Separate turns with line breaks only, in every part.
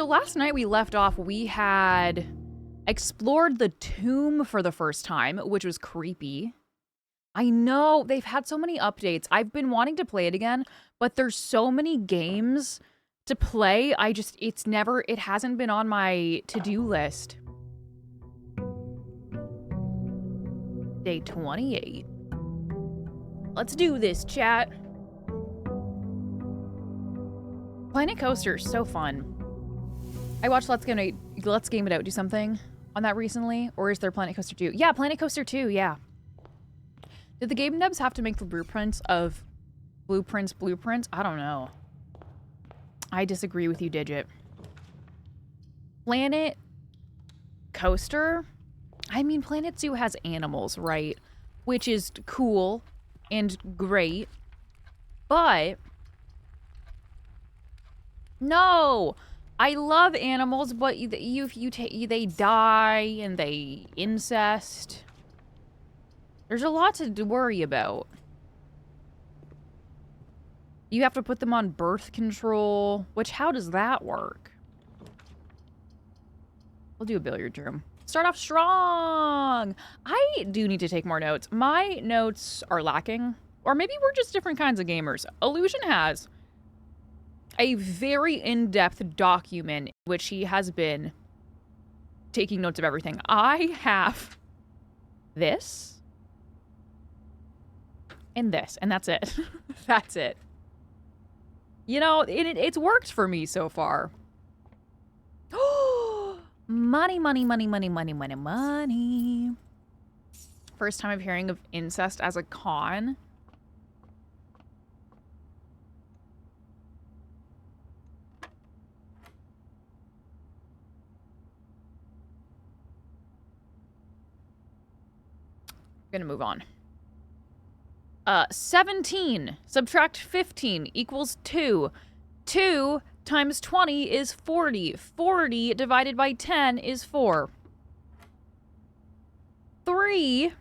So last night we left off, we had explored the tomb for the first time, which was creepy. I know, they've had so many updates. I've been wanting to play it again, but there's so many games to play. It hasn't been on my to-do list. Day 28. Let's do this, chat. Planet Coaster is so fun. I watched Let's Game It Out do something on that recently, or is there Planet Coaster 2? Yeah, Planet Coaster 2, yeah. Did the game devs have to make the blueprints? I don't know. I disagree with you, Digit. Planet Coaster? I mean, Planet Zoo has animals, right? Which is cool and great. But no! I love animals, but they die and they incest. There's a lot to worry about. You have to put them on birth control, which how does that work? We'll do a billiard room. Start off strong! I do need to take more notes. My notes are lacking, or maybe we're just different kinds of gamers. Illusion has a very in-depth document which he has been taking notes of everything. I have this and this, and that's it. That's it. You know, it's worked for me so far. Money, money, money, money, money, money, money. First time I'm hearing of incest as a con. Gonna move on. 17 subtract 15 equals 2. 2 times 20 is 40. 40 divided by 10 is 4. 3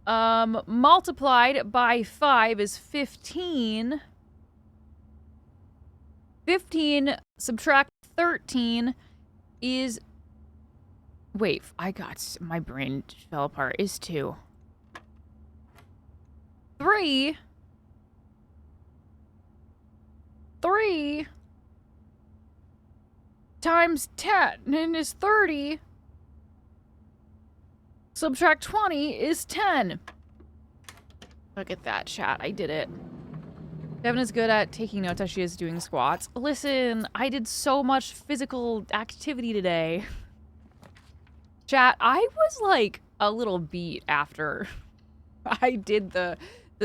multiplied by 5 is 15. 15 subtract 13 is... Wait, my brain fell apart. Is 2. 3 times 10 is 30. Subtract 20 is 10. Look at that, chat. I did it. Devon is good at taking notes as she is doing squats. Listen, I did so much physical activity today. Chat, I was like a little beat after I did the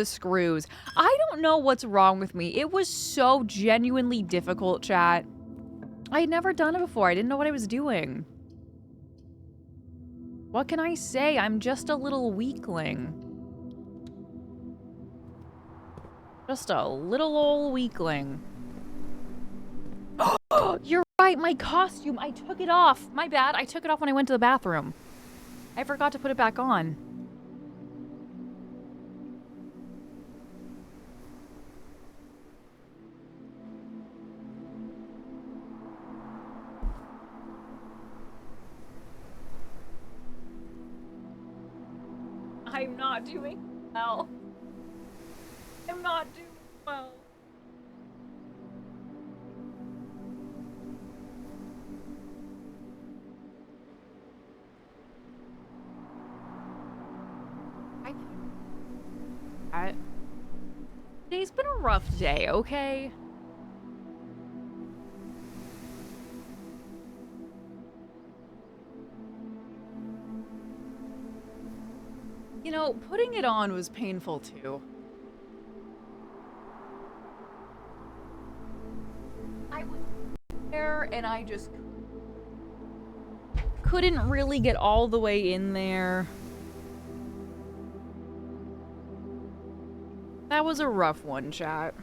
screws. I don't know what's wrong with me. It was so genuinely difficult, chat. I had never done it before. I didn't know what I was doing. What can I say? I'm just a little weakling. Just a little old weakling. You're right, my costume. I took it off. My bad. I took it off when I went to the bathroom. I forgot to put it back on. I'm not doing well. I'm not doing well. Today's been a rough day, okay? You know, putting it on was painful too. I was there and I just couldn't really get all the way in there. That was a rough one, chat.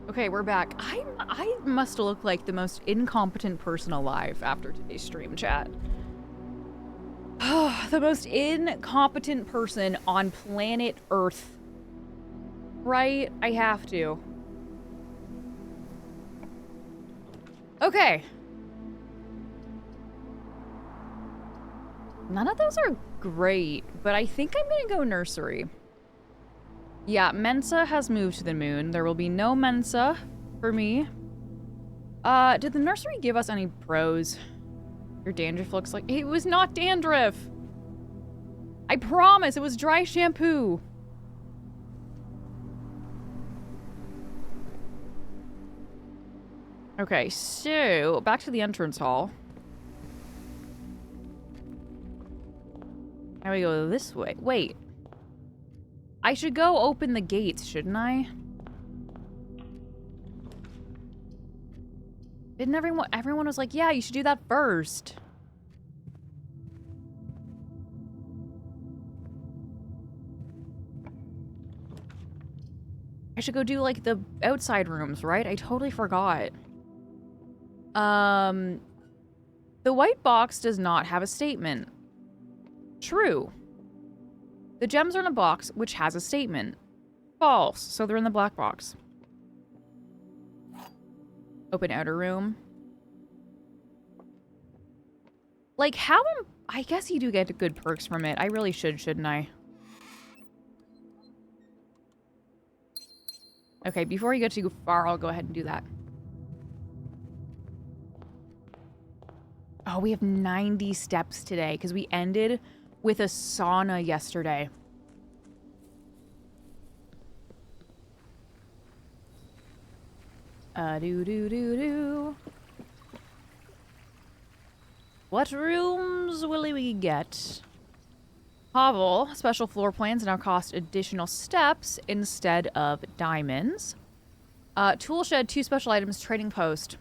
Okay, we're back. I must look like the most incompetent person alive after today's stream, chat. The most incompetent person on planet Earth. Right? I have to. Okay. None of those are great, but I think I'm gonna go nursery. Yeah, Mensa has moved to the moon. There will be no Mensa for me. Did the nursery give us any pros? Your dandruff looks like... It was not dandruff! I promise, it was dry shampoo! Okay, so, back to the entrance hall. Now we go this way. Wait. I should go open the gates, shouldn't I? Didn't everyone was like, yeah, you should do that first. I should go do, like, the outside rooms, right? I totally forgot. The white box does not have a statement. True. The gems are in a box which has a statement. False. So they're in the black box. Open outer room. Like, how am... I guess you do get good perks from it. I really should, shouldn't I? Okay, before you go too far, I'll go ahead and do that. Oh, we have 90 steps today because we ended with a sauna yesterday. Do. What rooms will we get? Hovel, special floor plans now cost additional steps instead of diamonds. Tool shed, 2 special items, trading post.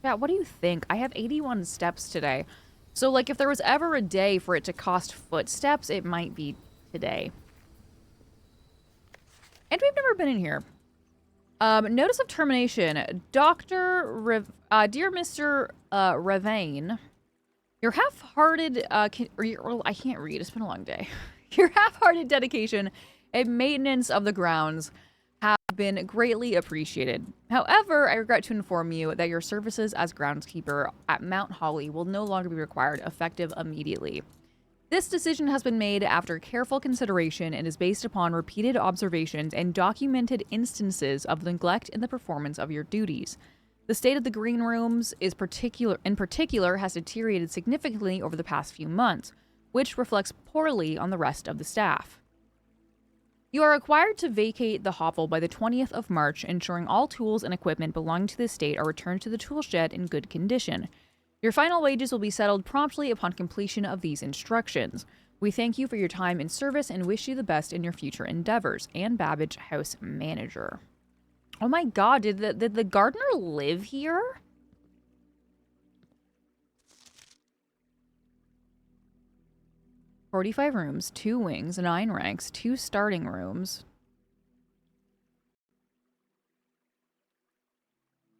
Yeah, what do you think? I have 81 steps today. So, like, if there was ever a day for it to cost footsteps, it might be today. And we've never been in here. Notice of termination. Dear Mr. Ravane, your half-hearted, I can't read, it's been a long day. Your half-hearted dedication and maintenance of the grounds have been greatly appreciated. However, I regret to inform you that your services as groundskeeper at Mount Holly will no longer be required, effective immediately. This decision has been made after careful consideration and is based upon repeated observations and documented instances of neglect in the performance of your duties. The state of the green rooms in particular has deteriorated significantly over the past few months, which reflects poorly on the rest of the staff. You are required to vacate the hovel by the 20th of March, ensuring all tools and equipment belonging to the estate are returned to the tool shed in good condition. Your final wages will be settled promptly upon completion of these instructions. We thank you for your time and service and wish you the best in your future endeavors. Anne Babbage, house manager. Oh my god, did the gardener live here? "45 rooms, 2 wings, 9 ranks, 2 starting rooms.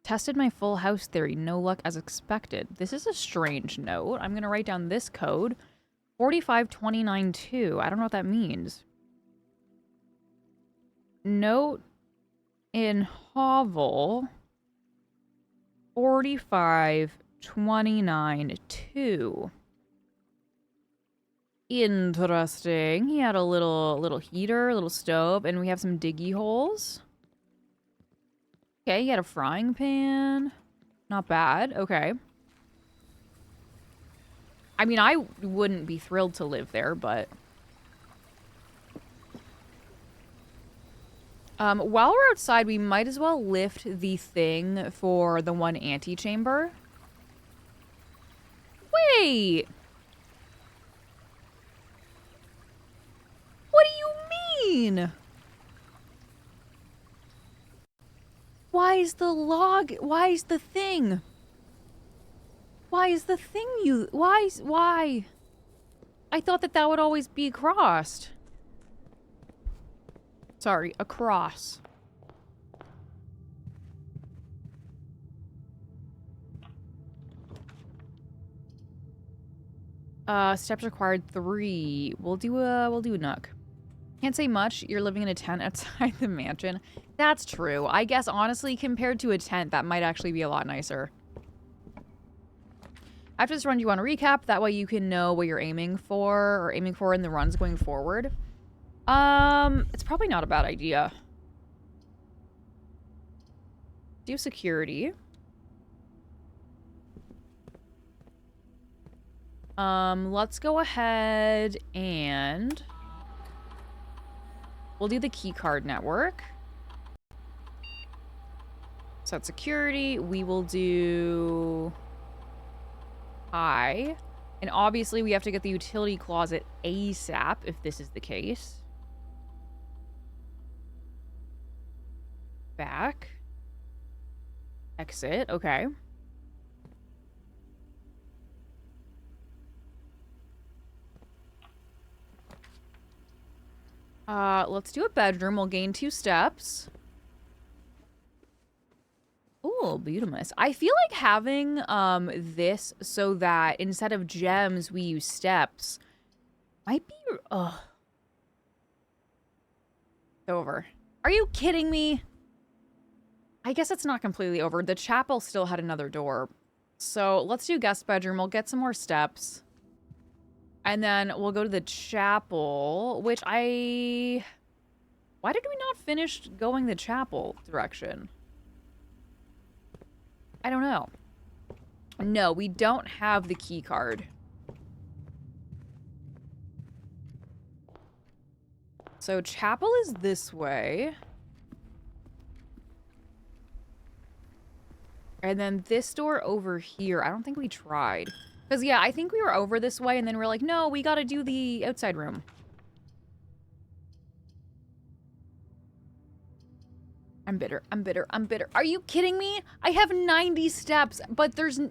Tested my full house theory, no luck as expected." This is a strange note. I'm going to write down this code. 45292. I don't know what that means. Note in hovel 45292. Interesting. He had a little heater, a little stove, and we have some diggy holes. Okay, he had a frying pan. Not bad. Okay. I mean, I wouldn't be thrilled to live there, but... while we're outside, we might as well lift the thing for the one antechamber. Wait! What do you mean? Why is the log... Why is the thing... Why is the thing you... Why? I thought that would always be crossed. Sorry, across. Steps required 3. We'll do a nook. Can't say much. You're living in a tent outside the mansion. That's true. I guess, honestly, compared to a tent, that might actually be a lot nicer. After this run, you want to recap. That way you can know what you're aiming for in the runs going forward. It's probably not a bad idea. Do security. Let's go ahead and we'll do the key card network. So that's security. We will do high. And obviously we have to get the utility closet ASAP if this is the case. Back. Exit. Okay. Let's do a bedroom. We'll gain 2 steps. Ooh, beautiful. I feel like having this so that instead of gems we use steps might be over. Are you kidding me? I guess it's not completely over. The chapel still had another door. So let's do guest bedroom. We'll get some more steps. And then we'll go to the chapel, which why did we not finish going the chapel direction? I don't know. No, we don't have the key card. So chapel is this way. And then this door over here, I don't think we tried. Because, yeah, I think we were over this way, and then we're like, no, we gotta do the outside room. I'm bitter. I'm bitter. I'm bitter. Are you kidding me? I have 90 steps, but there's...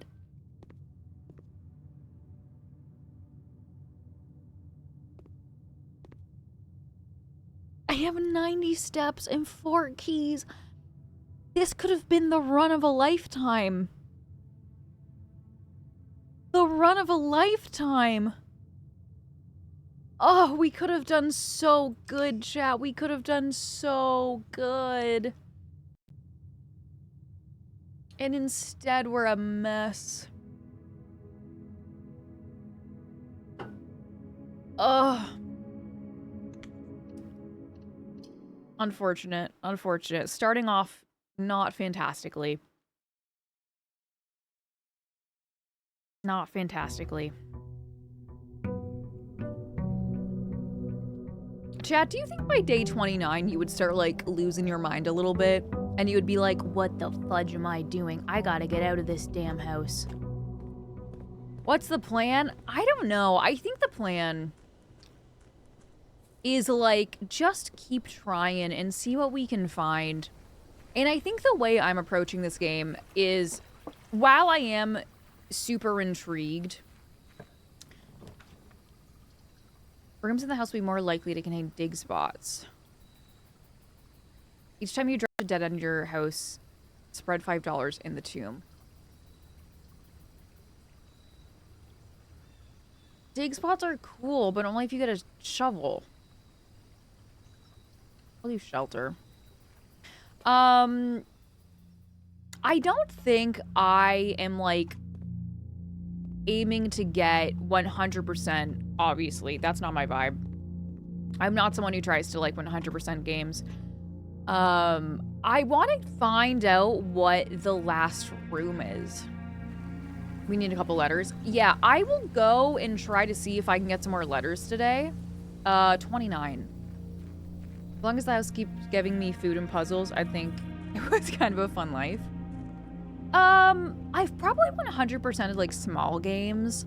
I have 90 steps and 4 keys. This could have been the run of a lifetime. The run of a lifetime. Oh, we could have done so good, chat. We could have done so good. And instead, we're a mess. Ugh. Unfortunate. Unfortunate. Starting off not fantastically. Not fantastically. Chat, do you think by day 29 you would start, like, losing your mind a little bit? And you would be like, what the fudge am I doing? I gotta get out of this damn house. What's the plan? I don't know. I think the plan is, like, just keep trying and see what we can find. And I think the way I'm approaching this game is, while I am super intrigued, rooms in the house will be more likely to contain dig spots. Each time you drop a dead end in your house, spread $5 in the tomb. Dig spots are cool, but only if you get a shovel. We'll do shelter. I don't think I am, like, aiming to get 100%, obviously. That's not my vibe. I'm not someone who tries to, like, 100% games. I want to find out what the last room is. We need a couple letters. Yeah, I will go and try to see if I can get some more letters today. 29. As long as the house keeps giving me food and puzzles, I think it was kind of a fun life. I've probably 100%ed, like, small games.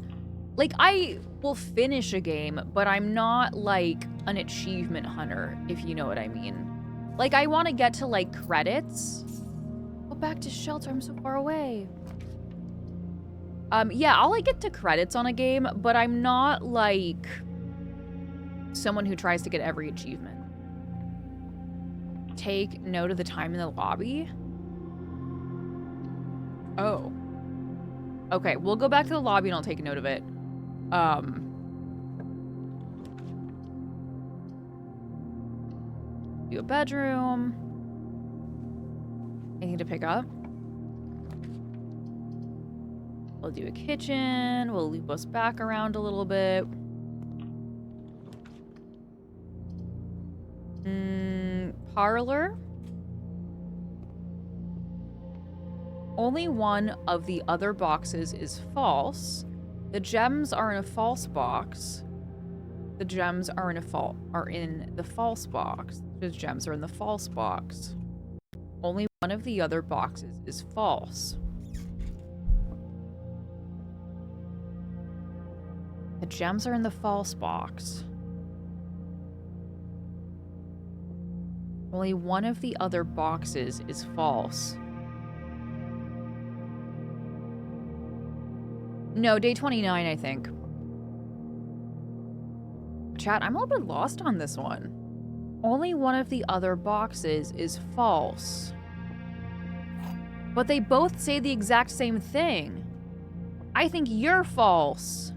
Like, I will finish a game, but I'm not, like, an achievement hunter, if you know what I mean. Like, I want to get to, like, credits. Go back to shelter, I'm so far away. Yeah, I'll, like, get to credits on a game, but I'm not, like, someone who tries to get every achievement. Take note of the time in the lobby. Oh. Okay, we'll go back to the lobby and I'll take a note of it. Do a bedroom. Anything to pick up? We'll do a kitchen. We'll loop us back around a little bit. Parlor. Only one of the other boxes is false. The gems are in a false box. The gems are in the false box. The gems are in the false box. Only one of the other boxes is false. The gems are in the false box. Only one of the other boxes is false. No, day 29, I think. Chat, I'm a little bit lost on this one. Only one of the other boxes is false. But they both say the exact same thing. I think you're false.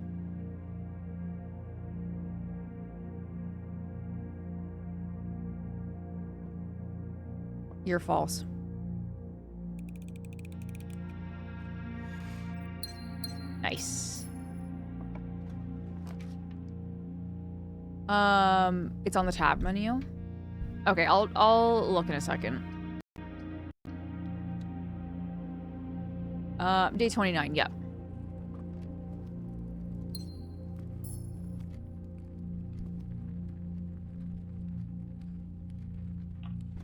You're false. Nice. It's on the tab menu. Okay, I'll look in a second. Day 29, yep.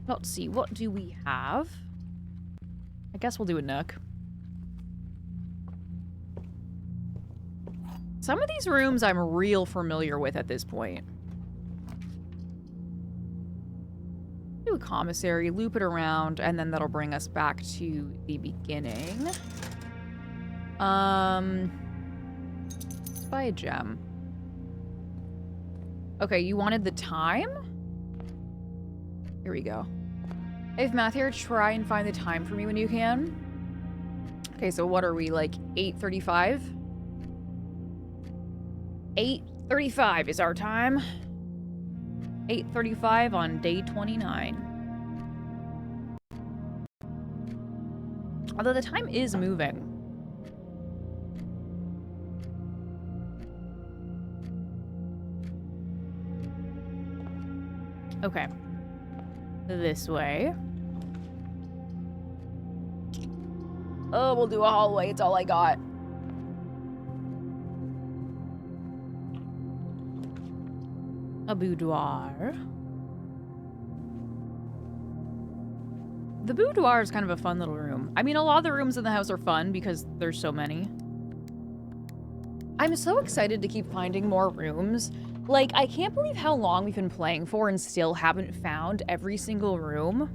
Let's see, what do we have? I guess we'll do a nook. Some of these rooms I'm real familiar with at this point. Do a commissary, loop it around, and then that'll bring us back to the beginning. Let's buy a gem. Okay, you wanted the time? Here we go. If Matt here, try and find the time for me when you can. Okay, so what are we, like 8:35? 8:35 is our time. 8:35 on day 29. Although the time is moving. Okay. This way. Oh, we'll do a hallway. It's all I got. A boudoir. The boudoir is kind of a fun little room. I mean, a lot of the rooms in the house are fun because there's so many. I'm so excited to keep finding more rooms. Like, I can't believe how long we've been playing for and still haven't found every single room.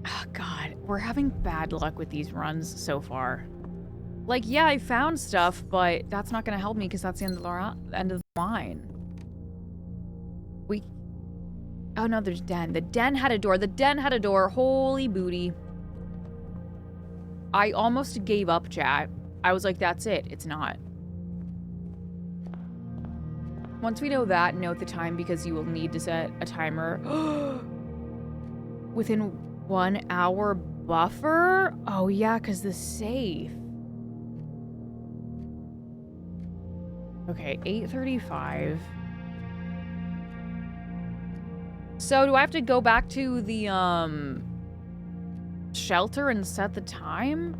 Oh, God. We're having bad luck with these runs so far. Like, yeah, I found stuff, but that's not going to help me because that's the end of the line. Oh, no, there's den. The den had a door. The den had a door. Holy booty. I almost gave up, chat. I was like, that's it. It's not. Once we know that, note the time because you will need to set a timer. Within 1 hour buffer? Oh, yeah, because the safe. Okay, 8:35. So do I have to go back to the, shelter and set the time?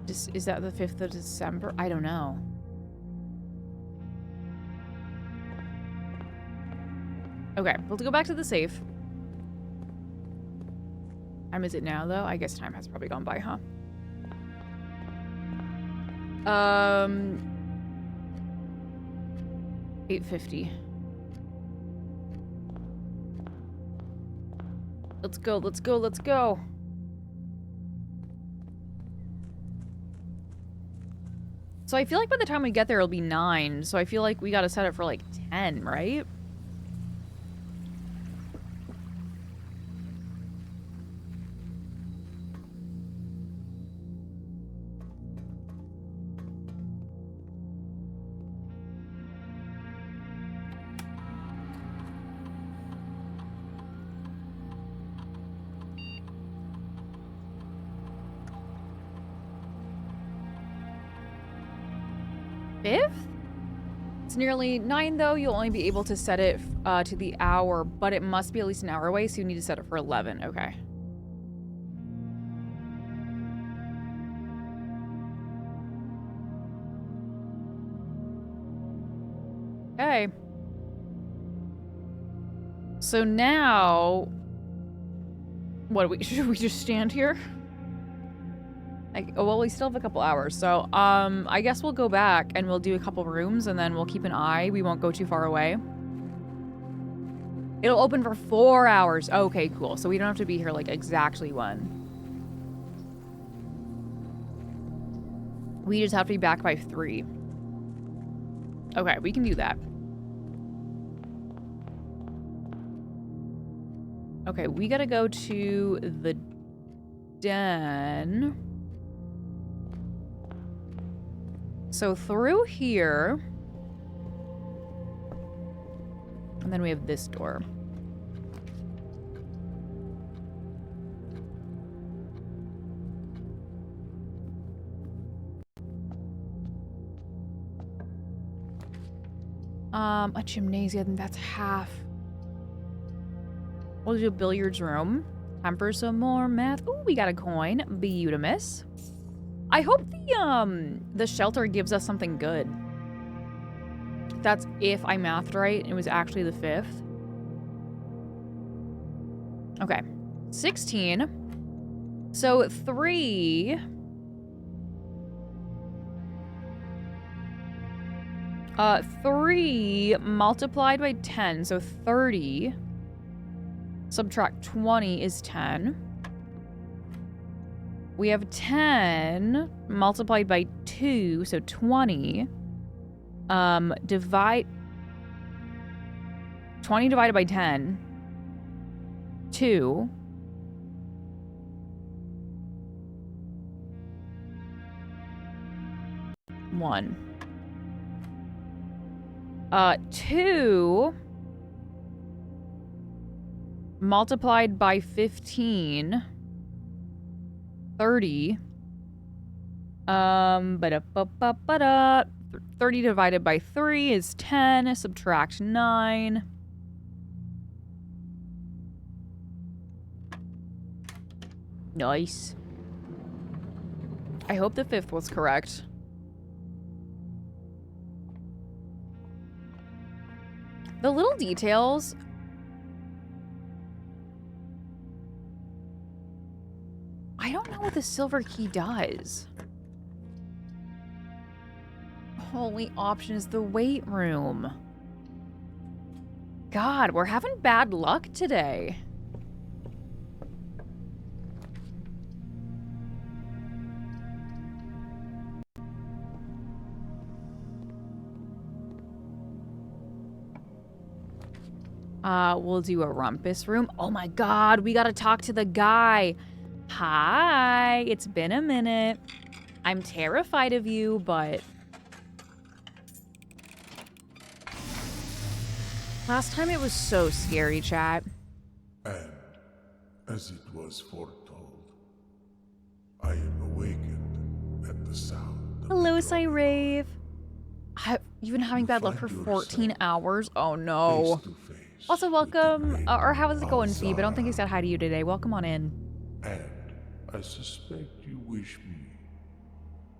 Is that the 5th of December? I don't know. Okay, we'll go back to the safe. Time is it now, though? I guess time has probably gone by, huh? 8:50. Let's go, let's go, let's go. So I feel like by the time we get there, it'll be 9. So I feel like we gotta set it for like 10, right? 5th? It's nearly 9 though. You'll only be able to set it to the hour, but it must be at least an hour away, so you need to set it for 11. Okay. Okay. So now, should we just stand here? Well, we still have a couple hours, so I guess we'll go back and we'll do a couple rooms and then we'll keep an eye. We won't go too far away. It'll open for 4 hours. Okay, cool. So we don't have to be here like exactly 1. We just have to be back by 3. Okay, we can do that. Okay, we gotta go to the den. So through here, and then we have this door. A gymnasium, that's half. We'll do a billiards room. Time for some more math. Ooh, we got a coin. Beautimus. I hope the shelter gives us something good. That's if I mathed right. It was actually the 5th. Okay. 16. So 3. 3 multiplied by 10. So 30. Subtract 20 is 10. We have 10 multiplied by 2, so 20. Divide 20 divided by 10. 2. One. 2 multiplied by 15. 30. 30 divided by 3 is 10. Subtract 9. Nice. I hope the 5th was correct. The little details. I don't know what the silver key does. Only option is the weight room. God, we're having bad luck today. We'll do a rumpus room. Oh my God, we gotta talk to the guy. Hi, it's been a minute. I'm terrified of you, but... Last time it was so scary, chat.
And, as it was foretold, I am awakened at the sound of
Hello,
the
Cyrave. You've been having bad luck for 14 hours? Oh no. Also, welcome. Or how is it going, Phoebe? I don't think I said hi to you today. Welcome on in.
And I suspect you wish me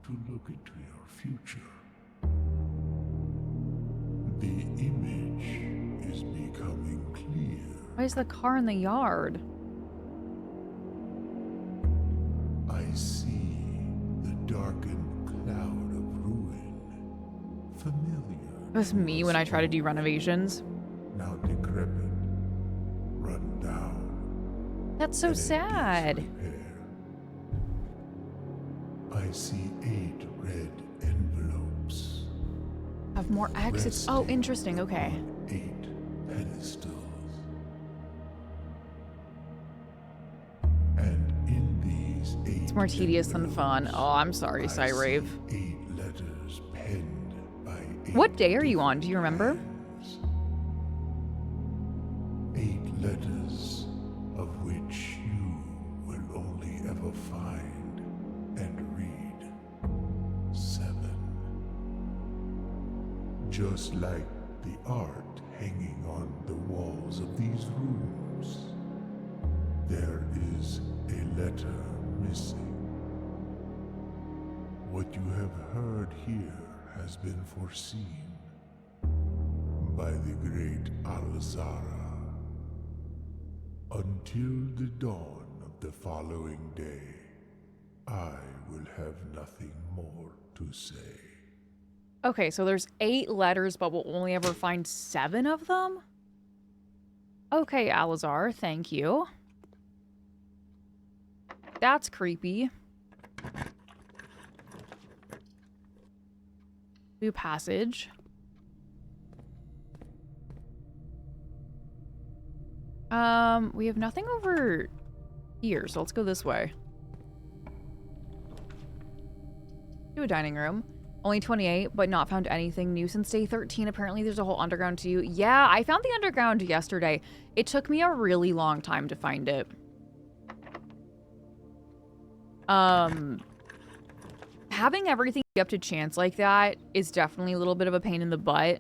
to look into your future. The image is becoming clear.
Why is the car in the yard?
I see the darkened cloud of ruin. Familiar.
That's me when I try to do renovations.
Now decrepit, run down.
That's so sad.
I see 8 red envelopes.
Have more exits. Oh, interesting. Okay.
8 pedestals. And in these 8
It's more tedious than fun. Oh, I'm sorry, Cyrave.
8 letters penned by 8.
What day are you on? Do you remember?
8 letters of which you will only ever find and read 7. just like the art hanging on the walls of these rooms. There is a letter missing. What you have heard here has been foreseen by the great Alzara. Until the dawn of the following day, I will have nothing more to say.
Okay, so there's 8 letters, but we'll only ever find 7 of them? Okay, Alazar, thank you. That's creepy. New passage. We have nothing over here, so let's go this way. To a dining room. Only 28, but not found anything new since day 13. Apparently there's a whole underground too. Yeah, I found the underground yesterday. It took me a really long time to find it. Having everything be up to chance like that is definitely a little bit of a pain in the butt.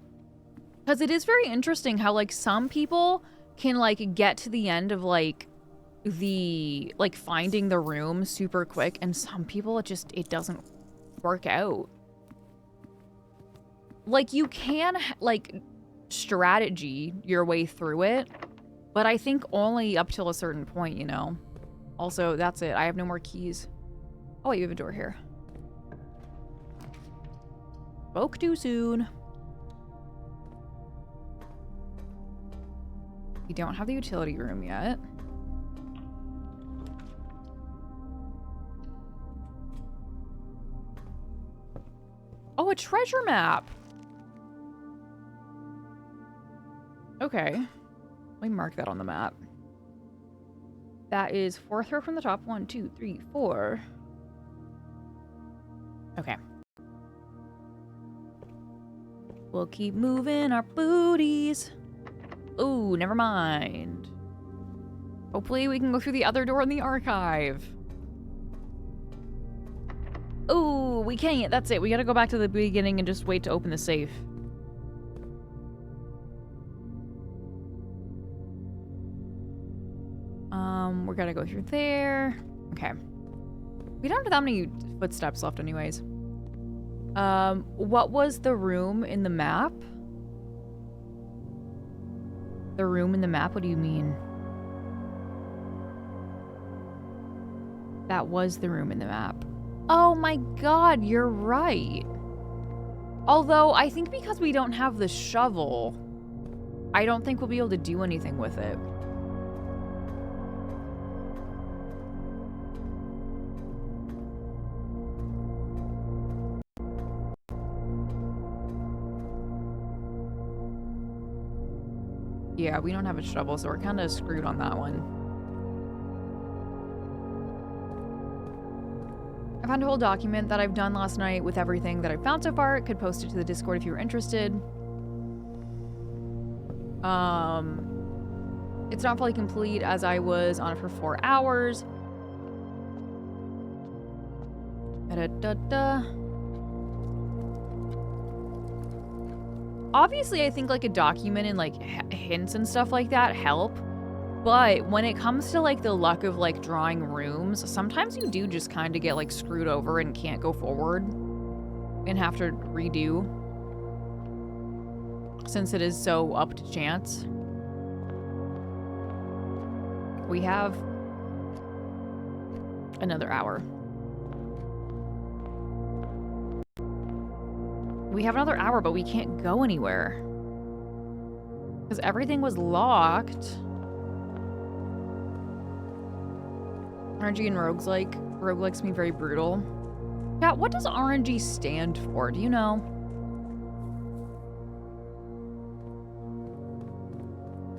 Because it is very interesting how, like, some people can, like, get to the end of, like, finding the room super quick, and some people it doesn't work out. Like, you can, like, strategy your way through it, but I think only up till a certain point, you know? Also, that's it. I have no more keys. Oh, wait, you have a door here. Spoke too soon. We don't have the utility room yet. Oh, a treasure map. Okay. Let me mark that on the map. That is 4th row from the top. 1, 2, 3, 4. Okay. We'll keep moving our booties. Ooh, never mind. Hopefully we can go through the other door in the archive. Ooh, we can't. That's it. We gotta go back to the beginning and just wait to open the safe. We're gonna go through there. Okay. We don't have that many footsteps left anyways. What was the room in the map? The room in the map? What do you mean? That was the room in the map. Oh my god, you're right. Although, I think because we don't have the shovel, I don't think we'll be able to do anything with it. Yeah, we don't have a shovel, so we're kind of screwed on that one. I found a whole document that I've done last night with everything that I've found so far. Could post it to the Discord if you were interested. It's not fully complete as I was on it for 4 hours. Da-da-da-da. Obviously, I think, like, a document and, like, hints and stuff like that help. But when it comes to, like, the luck of, like, drawing rooms, sometimes you do just kind of get, like, screwed over and can't go forward and have to redo, since it is so up to chance. We have another hour. We have another hour, but we can't go anywhere because everything was locked. RNG and roguelikes can be very brutal. Yeah, what does RNG stand for? Do you know?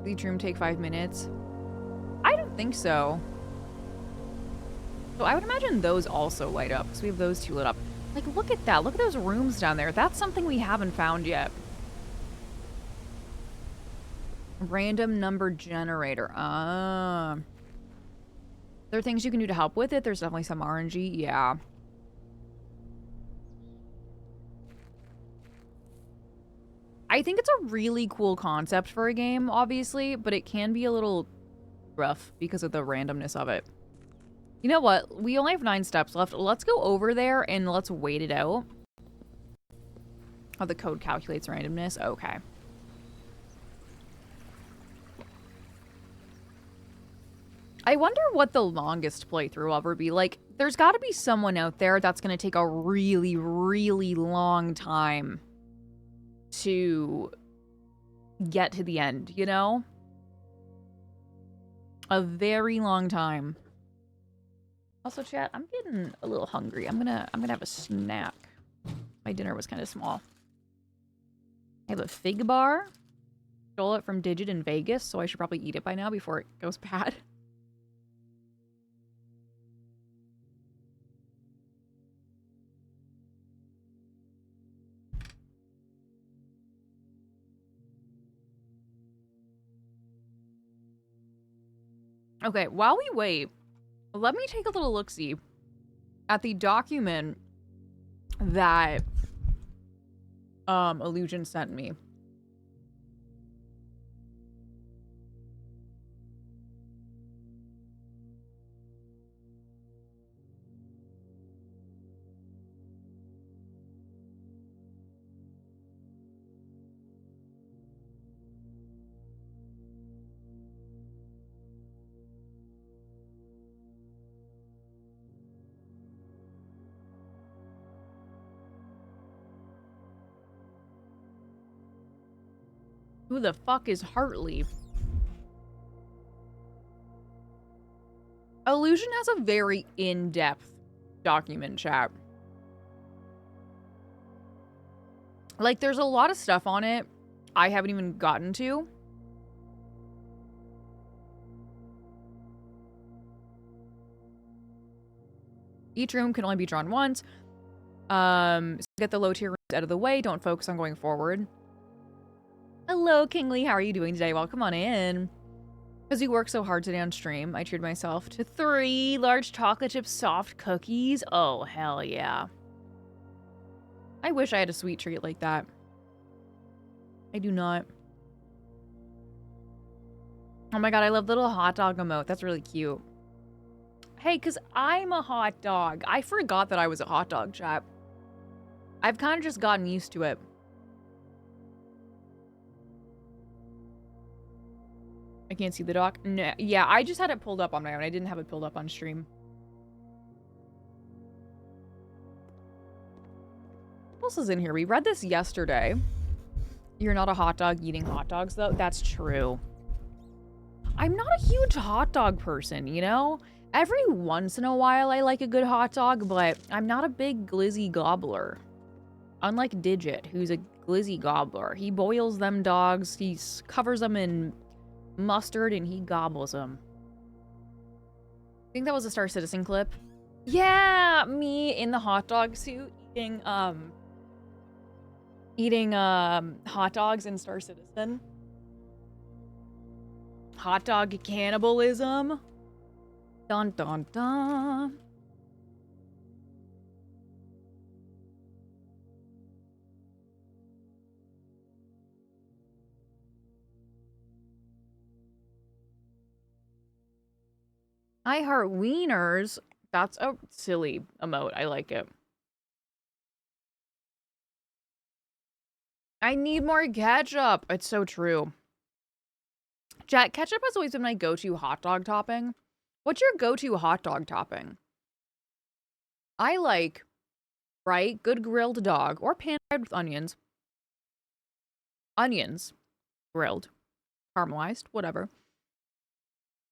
Did each room take 5 minutes? I don't think so. So I would imagine those also light up because we have those 2 lit up. Like, look at that. Look at those rooms down there. That's something we haven't found yet. Random number generator. There are things you can do to help with it. There's definitely some RNG. Yeah. I think it's a really cool concept for a game, obviously, but it can be a little rough because of the randomness of it. You know what? We only have 9 steps left. Let's go over there and let's wait it out. Oh, the code calculates randomness. Okay. I wonder what the longest playthrough will ever be. Like, there's got to be someone out there that's going to take a really, really long time to get to the end, you know? A very long time. Also, chat, I'm getting a little hungry. I'm gonna have a snack. My dinner was kind of small. I have a fig bar. Stole it from Digit in Vegas, so I should probably eat it by now before it goes bad. Okay, while we wait, let me take a little look-see at the document that Illusion sent me. Who the fuck is Hartley? Illusion has a very in-depth document, chat. Like, there's a lot of stuff on it I haven't even gotten to. Each room can only be drawn once. So get the low-tier rooms out of the way. Don't focus on going forward. Hello, Kingly. How are you doing today? Welcome on in. Because you worked so hard today on stream, I treated myself to 3 large chocolate chip soft cookies. Oh, hell yeah. I wish I had a sweet treat like that. I do not. Oh my god, I love the little hot dog emote. That's really cute. Hey, because I'm a hot dog. I forgot that I was a hot dog, chat. I've kind of just gotten used to it. I can't see the doc. No, yeah, I just had it pulled up on my own. I didn't have it pulled up on stream. What else is in here? We read this yesterday. You're not a hot dog eating hot dogs, though? That's true. I'm not a huge hot dog person, you know? Every once in a while, I like a good hot dog, but I'm not a big glizzy gobbler. Unlike Digit, who's a glizzy gobbler. He boils them dogs, he covers them in mustard, and he gobbles them. I think that was a Star Citizen clip. Yeah, me in the hot dog suit eating hot dogs in Star Citizen. Hot dog cannibalism. Dun dun dun. I heart wieners. That's a silly emote. I like it. I need more ketchup. It's so true. Jack, ketchup has always been my go-to hot dog topping. What's your go-to hot dog topping? I like, right, good grilled dog or pan-fried with onions. Onions, grilled, caramelized, whatever.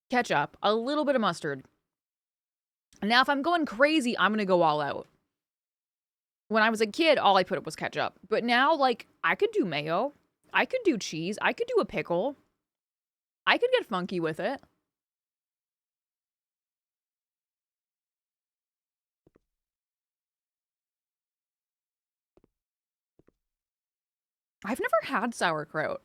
Ketchup, a little bit of mustard. Now, if I'm going crazy, I'm going to go all out. When I was a kid, all I put up was ketchup. But now, like, I could do mayo. I could do cheese. I could do a pickle. I could get funky with it. I've never had sauerkraut.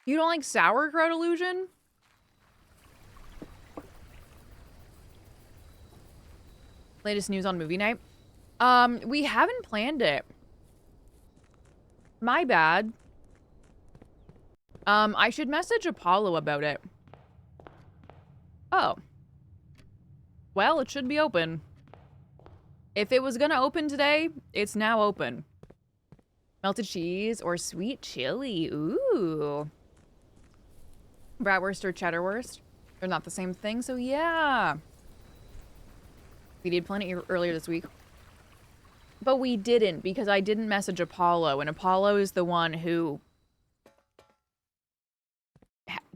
You don't like sauerkraut, Illusion? Latest news on movie night. We haven't planned it. My bad. I should message Apollo about it. Oh. Well, it should be open. If it was gonna open today, it's now open. Melted cheese or sweet chili. Ooh. Bratwurst or cheddarwurst. They're not the same thing, so yeah. We did plan it earlier this week. But we didn't because I didn't message Apollo, and Apollo is the one who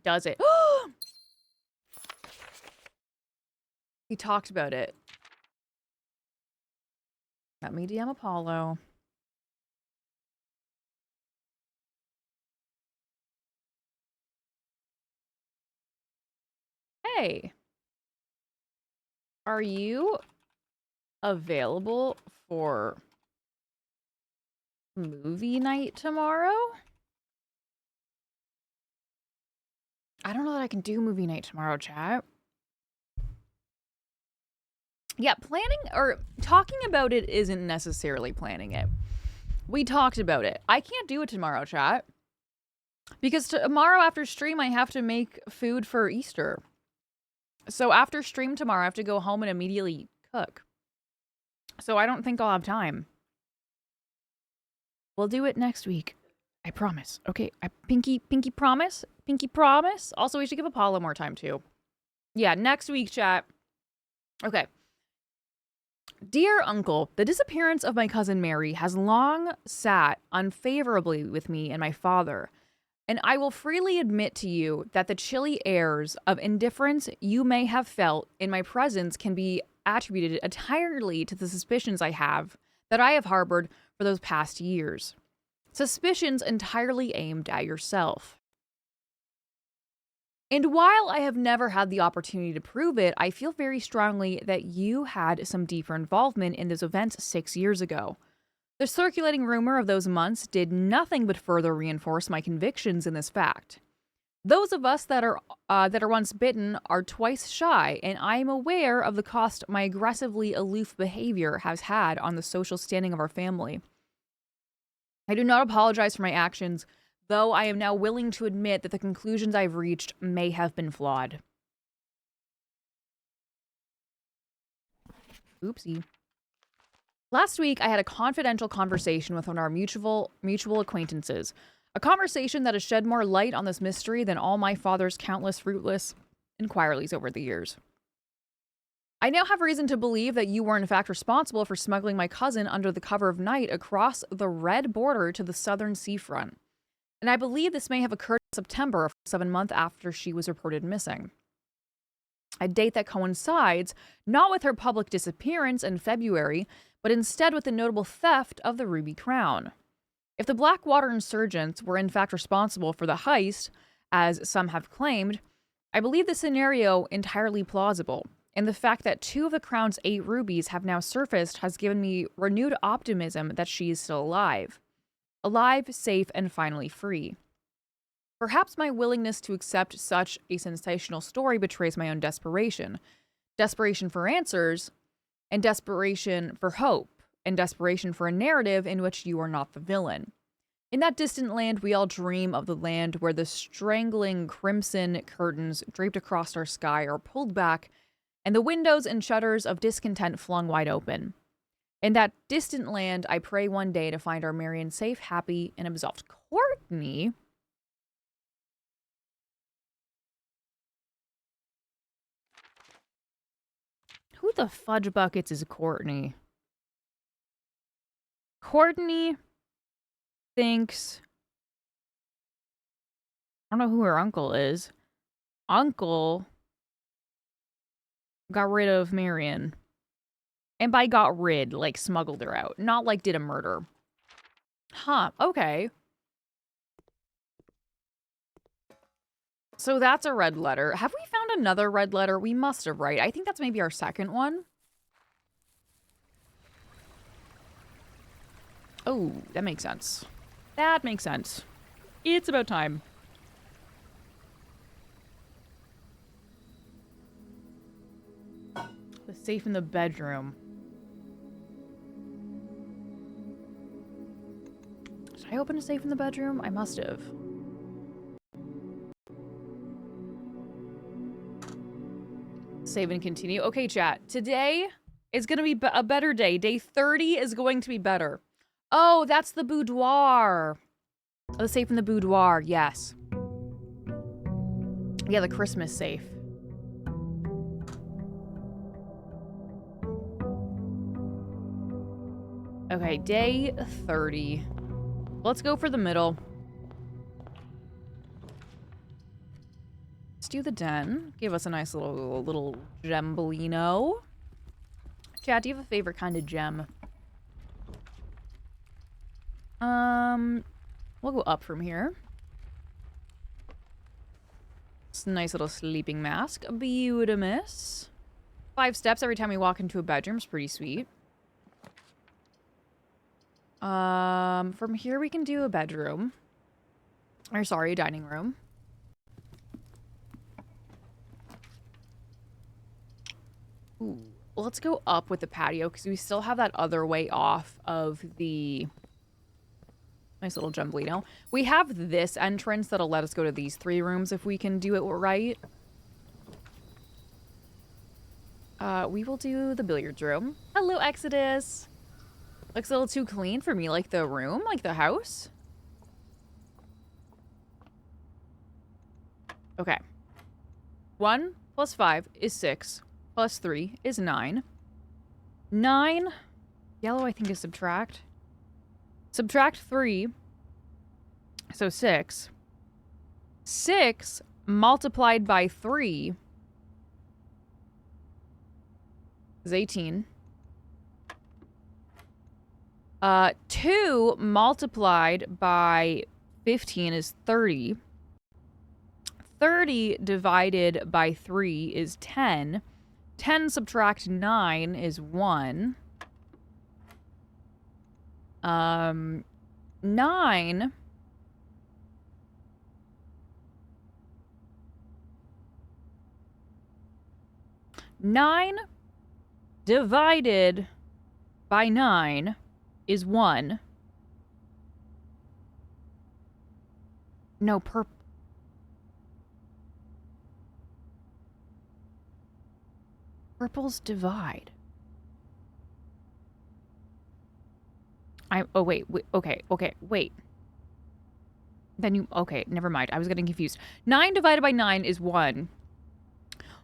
does it. He talked about it. Let me DM Apollo. Hey. Are you available for movie night tomorrow? I don't know that I can do movie night tomorrow, chat. Yeah, planning or talking about it isn't necessarily planning it. We talked about it. I can't do it tomorrow, chat. Because tomorrow after stream, I have to make food for Easter. So after stream tomorrow, I have to go home and immediately cook. So I don't think I'll have time. We'll do it next week. I promise. Okay, pinky promise. Pinky promise. Also, we should give Apollo more time too. Yeah, next week, chat. Okay. Dear Uncle, the disappearance of my cousin Mary has long sat unfavorably with me and my father, and I will freely admit to you that the chilly airs of indifference you may have felt in my presence can be attributed entirely to the suspicions I have harbored for those past years. Suspicions entirely aimed at yourself. And while I have never had the opportunity to prove it, I feel very strongly that you had some deeper involvement in those events 6 years ago. The circulating rumor of those months did nothing but further reinforce my convictions in this fact. Those of us that are once bitten are twice shy, and I am aware of the cost my aggressively aloof behavior has had on the social standing of our family. I do not apologize for my actions, though I am now willing to admit that the conclusions I've reached may have been flawed. Oopsie. Last week, I had a confidential conversation with one of our mutual acquaintances. A conversation that has shed more light on this mystery than all my father's countless fruitless inquiries over the years. I now have reason to believe that you were in fact responsible for smuggling my cousin under the cover of night across the red border to the southern seafront. And I believe this may have occurred in September, 7 months after she was reported missing. A date that coincides not with her public disappearance in February, but instead with the notable theft of the Ruby Crown. If the Blackwater insurgents were in fact responsible for the heist, as some have claimed, I believe the scenario entirely plausible, and the fact that 2 of the Crown's 8 rubies have now surfaced has given me renewed optimism that she is still alive. Alive, safe, and finally free. Perhaps my willingness to accept such a sensational story betrays my own desperation. Desperation for answers, and desperation for hope, and desperation for a narrative in which you are not the villain. In that distant land, we all dream of the land where the strangling crimson curtains draped across our sky are pulled back, and the windows and shutters of discontent flung wide open. In that distant land, I pray one day to find our Marion safe, happy, and absolved. Courtney? Who the fudge buckets is Courtney? Courtney thinks... I don't know who her uncle is. Uncle got rid of Marion. And by got rid, like smuggled her out. Not like did a murder. Huh, okay. So that's a red letter. Have we found another red letter? We must have, right? I think that's maybe our second one. Oh, that makes sense. That makes sense. It's about time. The safe in the bedroom. I open a safe in the bedroom? I must have. Save and continue. Okay, chat. Today is going to be a better day. Day 30 is going to be better. Oh, that's the boudoir. Oh, the safe in the boudoir. Yes. Yeah, the Christmas safe. Okay, day 30. Let's go for the middle. Let's do the den. Give us a nice little gembolino. Chad, do you have a favorite kind of gem? We'll go up from here. It's a nice little sleeping mask. Beautimus. 5 steps every time we walk into a bedroom is pretty sweet. From here we can do a bedroom. Or sorry, a dining room. Ooh. Let's go up with the patio because we still have that other way off of the nice little gembolino. We have this entrance that'll let us go to these 3 rooms if we can do it right. We will do the billiards room. Hello, Exodus. Looks a little too clean for me, like the room, like the house. Okay. 1 plus 5 is 6. Plus 3 is 9. 9. Yellow, I think, is subtract. Subtract 3. So 6. 6 multiplied by 3 is 18. 2 multiplied by 15 is 30. 30 divided by 3 is 10. 10 subtract 9 is 1. 9 divided by 9 is 1. No, purples divide. Oh, wait, okay, wait. Then you, okay, never mind. I was getting confused. 9 divided by 9 is 1.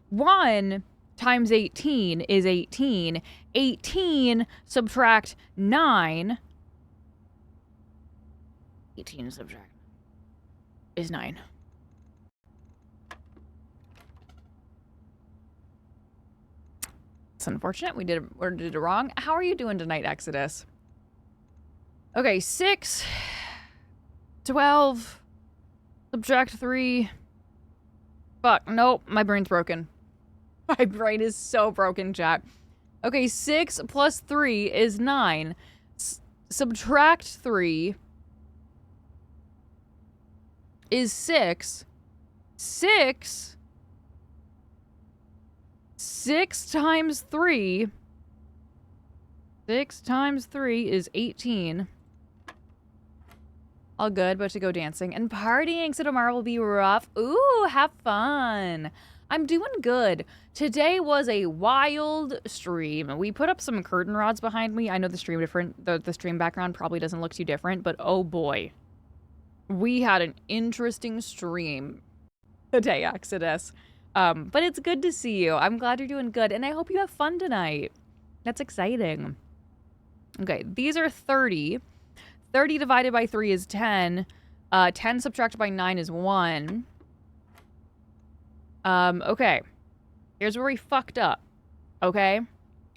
1 times 18 is 18. 18 subtract 9. 18 subtract is 9. It's unfortunate. We did it wrong. How are you doing tonight, Exodus? Okay, 6, 12, subtract 3. Fuck, nope, my brain's broken. My brain is so broken, chat. Okay, 6 plus 3 is 9. Subtract 3 is 6. 6 times 3. 6 times 3 is 18. All good, but to go dancing and partying, so tomorrow will be rough. Ooh, have fun. I'm doing good. Today was a wild stream. We put up some curtain rods behind me. I know the stream the stream background probably doesn't look too different, but oh boy. We had an interesting stream today, Exodus. But it's good to see you. I'm glad you're doing good, and I hope you have fun tonight. That's exciting. Okay, these are 30. 30 divided by 3 is 10. 10 subtracted by 9 is 1. Okay. Here's where we fucked up. Okay?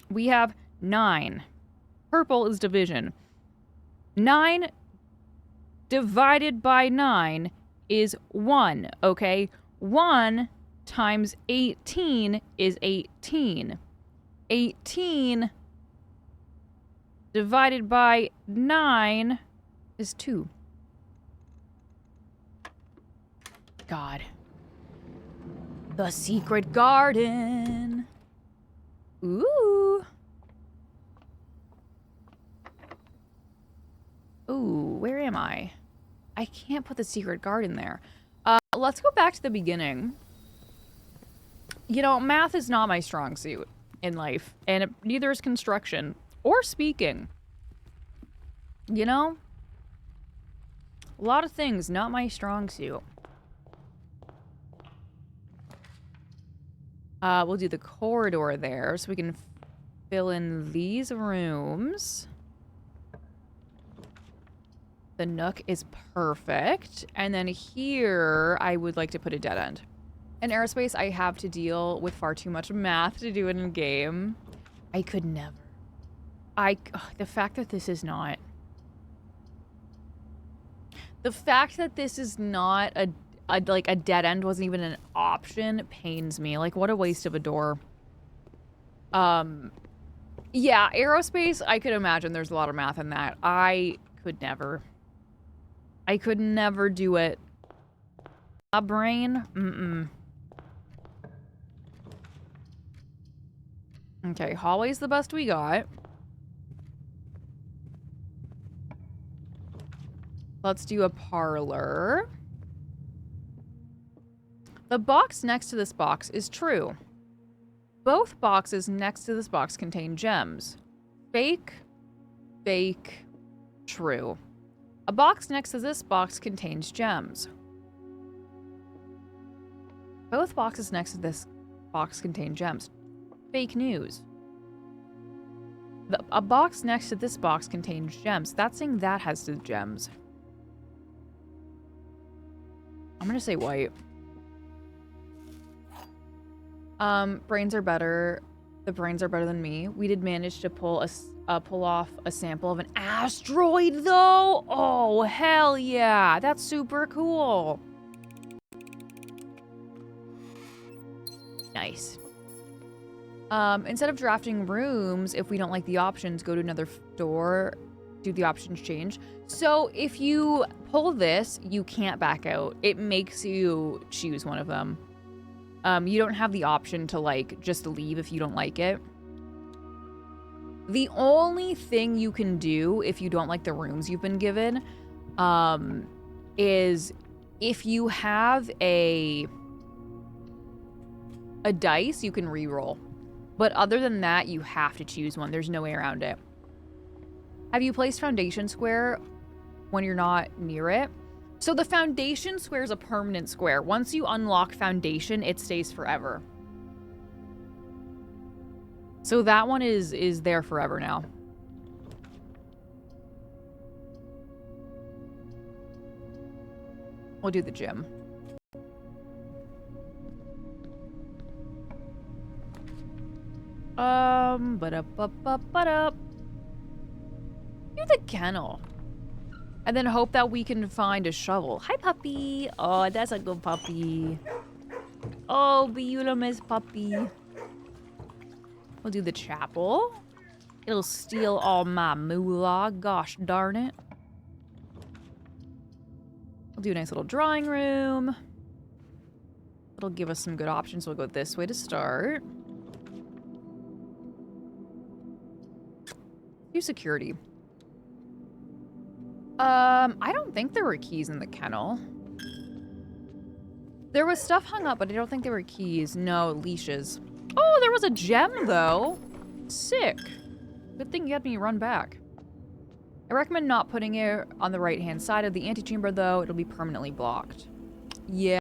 We have 9. Purple is division. 9 divided by 9 is 1. Okay? 1 times 18 is 18. 18 divided by 9 is 2. God. The secret garden. Ooh. Ooh, where am I? I can't put the secret guard in there. Let's go back to the beginning. You know, math is not my strong suit in life, and neither is construction or speaking. You know? A lot of things, not my strong suit. We'll do the corridor there so we can fill in these rooms. The nook is perfect. And then here, I would like to put a dead end. In aerospace, I have to deal with far too much math to do it in game. I could never. The fact that this is not... The fact that this is not a dead end wasn't even an option pains me. Like, what a waste of a door. Yeah, aerospace, I could imagine there's a lot of math in that. I could never. I could never do it. A brain? Mm-mm. Okay, hallway's the best we got. Let's do a parlor. The box next to this box is true. Both boxes next to this box contain gems. Fake, fake, true. A box next to this box contains gems. Both boxes next to this box contain gems. Fake news. A box next to this box contains gems. That's saying that has the gems. I'm gonna say white. Brains are better. The brains are better than me. We did manage to pull off a sample of an asteroid, though. Oh, hell yeah. That's super cool. Nice. Instead of drafting rooms, if we don't like the options, go to another door, do the options change. So if you pull this, you can't back out. It makes you choose one of them. You don't have the option to, like, just leave if you don't like it. The only thing you can do if you don't like the rooms you've been given, is if you have a dice, you can re-roll. But other than that, you have to choose one. There's no way around it. Have you placed foundation square when you're not near it? So the foundation square is a permanent square. Once you unlock foundation, it stays forever. So that one is there forever now. We'll do the gym. Ba-da-ba-ba-ba-da. Do the kennel. And then hope that we can find a shovel. Hi, puppy. Oh, that's a good puppy. Oh, beautiful puppy. We'll do the chapel. It'll steal all my moolah. Gosh darn it. We'll do a nice little drawing room. It'll give us some good options. We'll go this way to start. Do security. I don't think there were keys in the kennel. There was stuff hung up, but I don't think there were keys. No, leashes. Oh, there was a gem, though. Sick. Good thing you had me run back. I recommend not putting it on the right-hand side of the antechamber, though. It'll be permanently blocked. Yeah,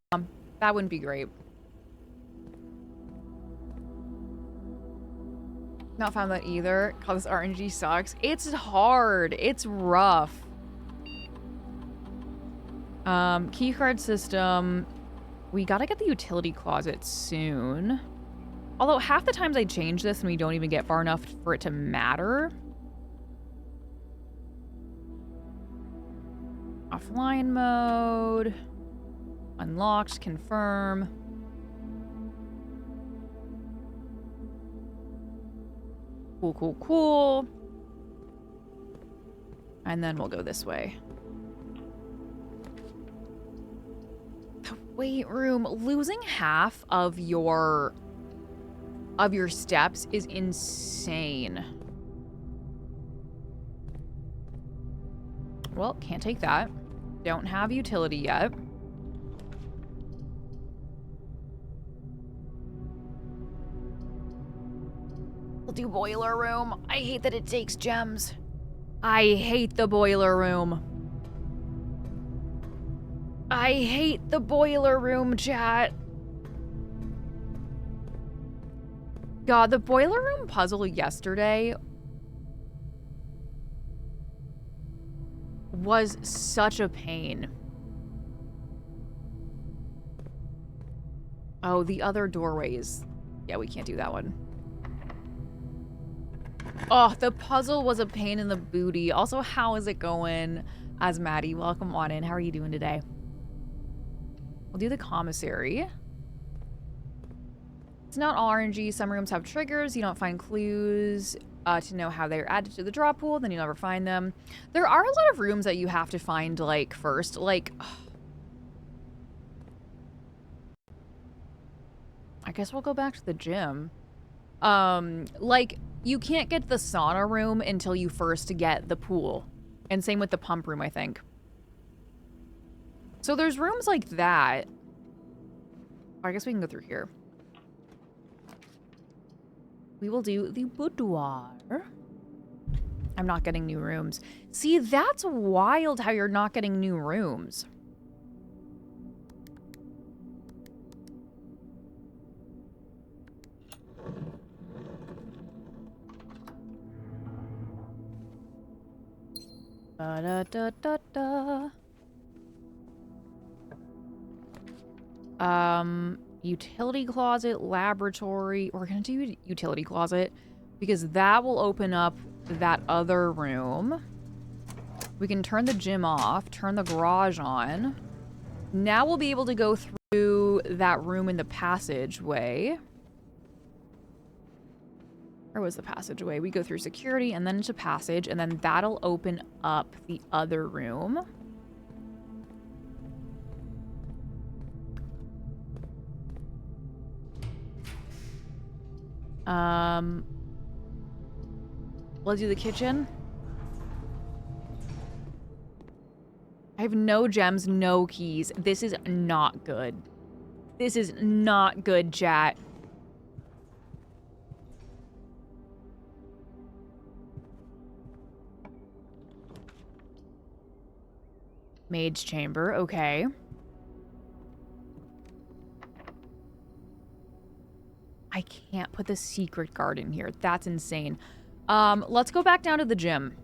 that wouldn't be great. Not found that either. God, this RNG sucks. It's hard. It's rough. Keycard system. We gotta get the utility closet soon. Although half the times I change this and we don't even get far enough for it to matter. Offline mode. Unlocked, confirm. Cool, cool, cool. And then we'll go this way. The weight room. Losing half of your steps is insane. Well, can't take that. Don't have utility yet. We'll do boiler room. I hate that it takes gems. I hate the boiler room. I hate the boiler room, chat. God, the boiler room puzzle yesterday was such a pain. Oh, the other doorways. Yeah, we can't do that one. Oh, the puzzle was a pain in the booty. Also, how is it going? As Maddie, welcome on in. How are you doing today? We'll do the commissary. It's not all RNG. Some rooms have triggers. You don't find clues to know how they're added to the draw pool. Then you never find them. There are a lot of rooms that you have to find, like, first. Like, I guess we'll go back to the gym. Like, you can't get the sauna room until you first get the pool. And same with the pump room, I think. So there's rooms like that. I guess we can go through here. We will do the boudoir. I'm not getting new rooms. See, that's wild how you're not getting new rooms. Da-da-da-da-da. Utility closet, laboratory. We're gonna do utility closet because that will open up that other room. We can turn the gym off, turn the garage on. Now we'll be able to go through that room in the passageway. Where was the passageway? We go through security and then into passage, and then that'll open up the other room. We'll do the kitchen. I have no gems, no keys. This is not good. This is not good, chat. Maid's chamber, okay. I can't put the secret guard in here. That's insane. Let's go back down to the gym.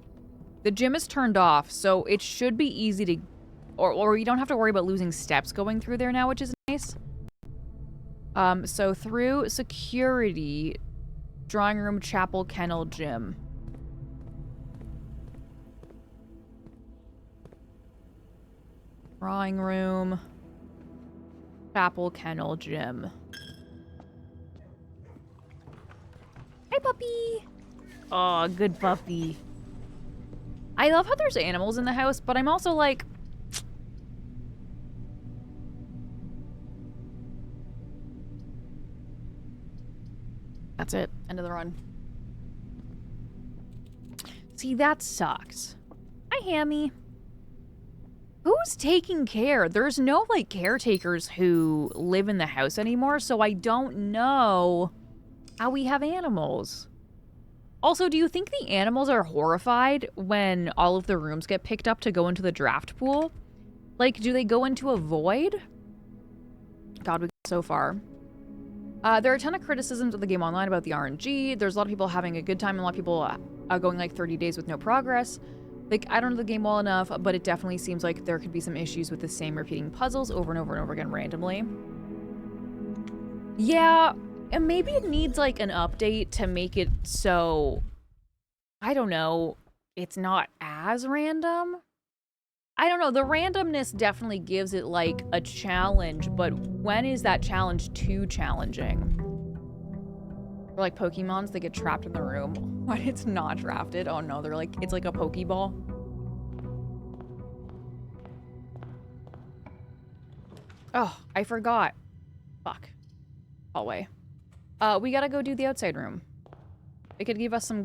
The gym is turned off, so it should be easy to... Or you don't have to worry about losing steps going through there now, which is nice. So through security, drawing room, chapel, kennel, gym. Drawing room, chapel, kennel, gym. Hi, puppy. Oh, good puppy. I love how there's animals in the house, but I'm also like... That's it. End of the run. See, that sucks. Hi, Hammy. Who's taking care? There's no, like, caretakers who live in the house anymore, so I don't know how we have animals. Also, do you think the animals are horrified when all of the rooms get picked up to go into the draft pool? Like, do they go into a void? God, we got so far. There are a ton of criticisms of the game online about the RNG. There's a lot of people having a good time and a lot of people going like 30 days with no progress. Like, I don't know the game well enough, but it definitely seems like there could be some issues with the same repeating puzzles over and over and over again randomly. Yeah, and maybe it needs, like, an update to make it so, I don't know, it's not as random? I don't know, the randomness definitely gives it, like, a challenge, but when is that challenge too challenging? Or like Pokemons, they get trapped in the room when it's not drafted. Oh no, they're like, it's like a Pokeball. Oh, I forgot. Fuck. Hallway. We gotta go do the outside room. It could give us some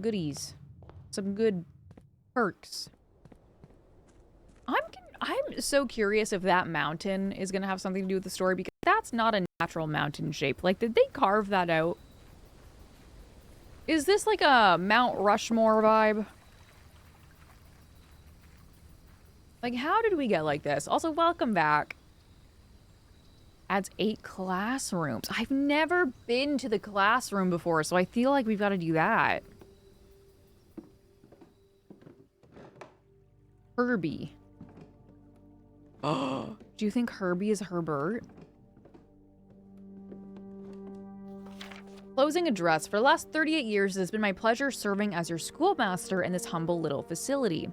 I'm so curious if that mountain is going to have something to do with the story, because that's not a natural mountain shape. Like, did they carve that out? Is this like a Mount Rushmore vibe? Like, how did we get like this? Also, welcome back. Adds 8 classrooms. I've never been to the classroom before, so I feel like we've got to do that. Herbie. Oh, do you think Herbie is Herbert? Closing address. For the last 38 years, it has been my pleasure serving as your schoolmaster in this humble little facility.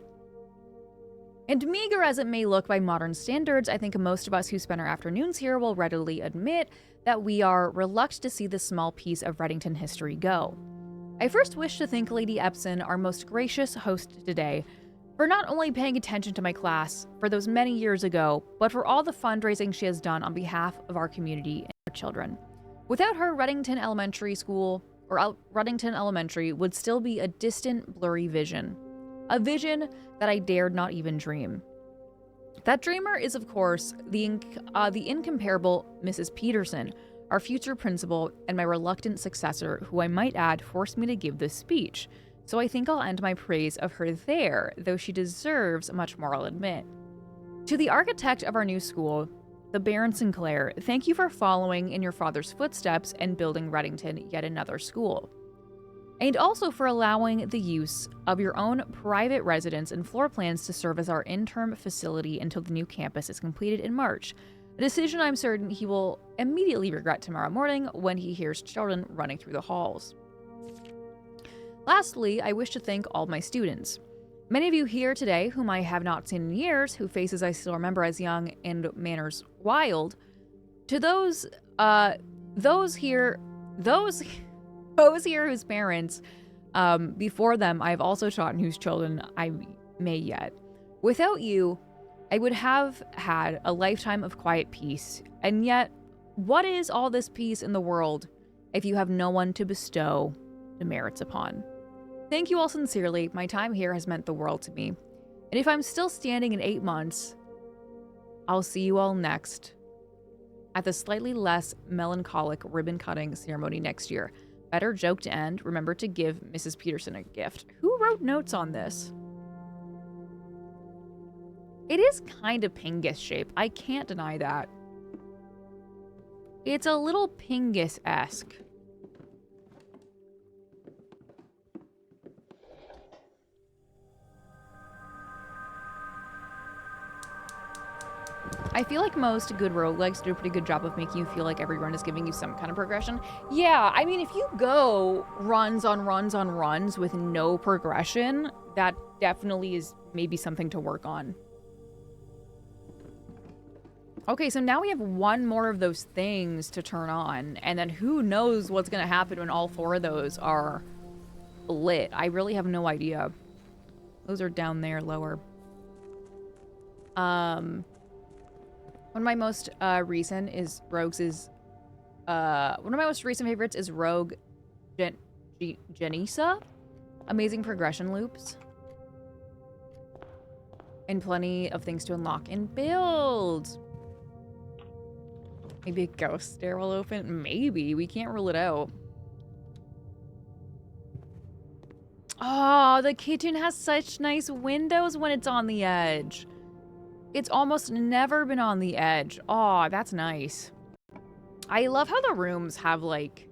And meager as it may look by modern standards, I think most of us who spend our afternoons here will readily admit that we are reluctant to see this small piece of Reddington history go. I first wish to thank Lady Epson, our most gracious host today, for not only paying attention to my class for those many years ago, but for all the fundraising she has done on behalf of our community and our children. Without her, Reddington Elementary School, or Reddington Elementary, would still be a distant, blurry vision. A vision that I dared not even dream. That dreamer is, of course, the incomparable Mrs. Peterson, our future principal and my reluctant successor, who I might add forced me to give this speech. So I think I'll end my praise of her there, though she deserves much more, I'll admit. To the architect of our new school, the Baron Sinclair, thank you for following in your father's footsteps and building Reddington yet another school. And also for allowing the use of your own private residence and floor plans to serve as our interim facility until the new campus is completed in March. A decision I'm certain he will immediately regret tomorrow morning when he hears children running through the halls. Lastly, I wish to thank all my students. Many of you here today, whom I have not seen in years, whose faces I still remember as young and manners wild. To those here whose parents, before them, I've also taught and whose children I may yet. Without you, I would have had a lifetime of quiet peace. And yet, what is all this peace in the world if you have no one to bestow the merits upon? Thank you all sincerely. My time here has meant the world to me. And if I'm still standing in 8 months, I'll see you all next at the slightly less melancholic ribbon-cutting ceremony next year. Better joke to end. Remember to give Mrs. Peterson a gift. Who wrote notes on this? It is kind of Pingus shape. I can't deny that. It's a little Pingus-esque. I feel like most good roguelikes do a pretty good job of making you feel like every run is giving you some kind of progression. Yeah, I mean, if you go runs on runs on runs with no progression, that definitely is maybe something to work on. Okay, so now we have one more of those things to turn on, and then who knows what's going to happen when all 4 of those are lit. I really have no idea. Those are down there, lower. One of my most recent is Rogue's one of my most recent favorites is Rogue Janissa. Amazing progression loops. And plenty of things to unlock and build. Maybe a ghost stair will open. Maybe. We can't rule it out. Oh, the kitchen has such nice windows when it's on the edge. It's almost never been on the edge. Oh, that's nice. I love how the rooms have, like,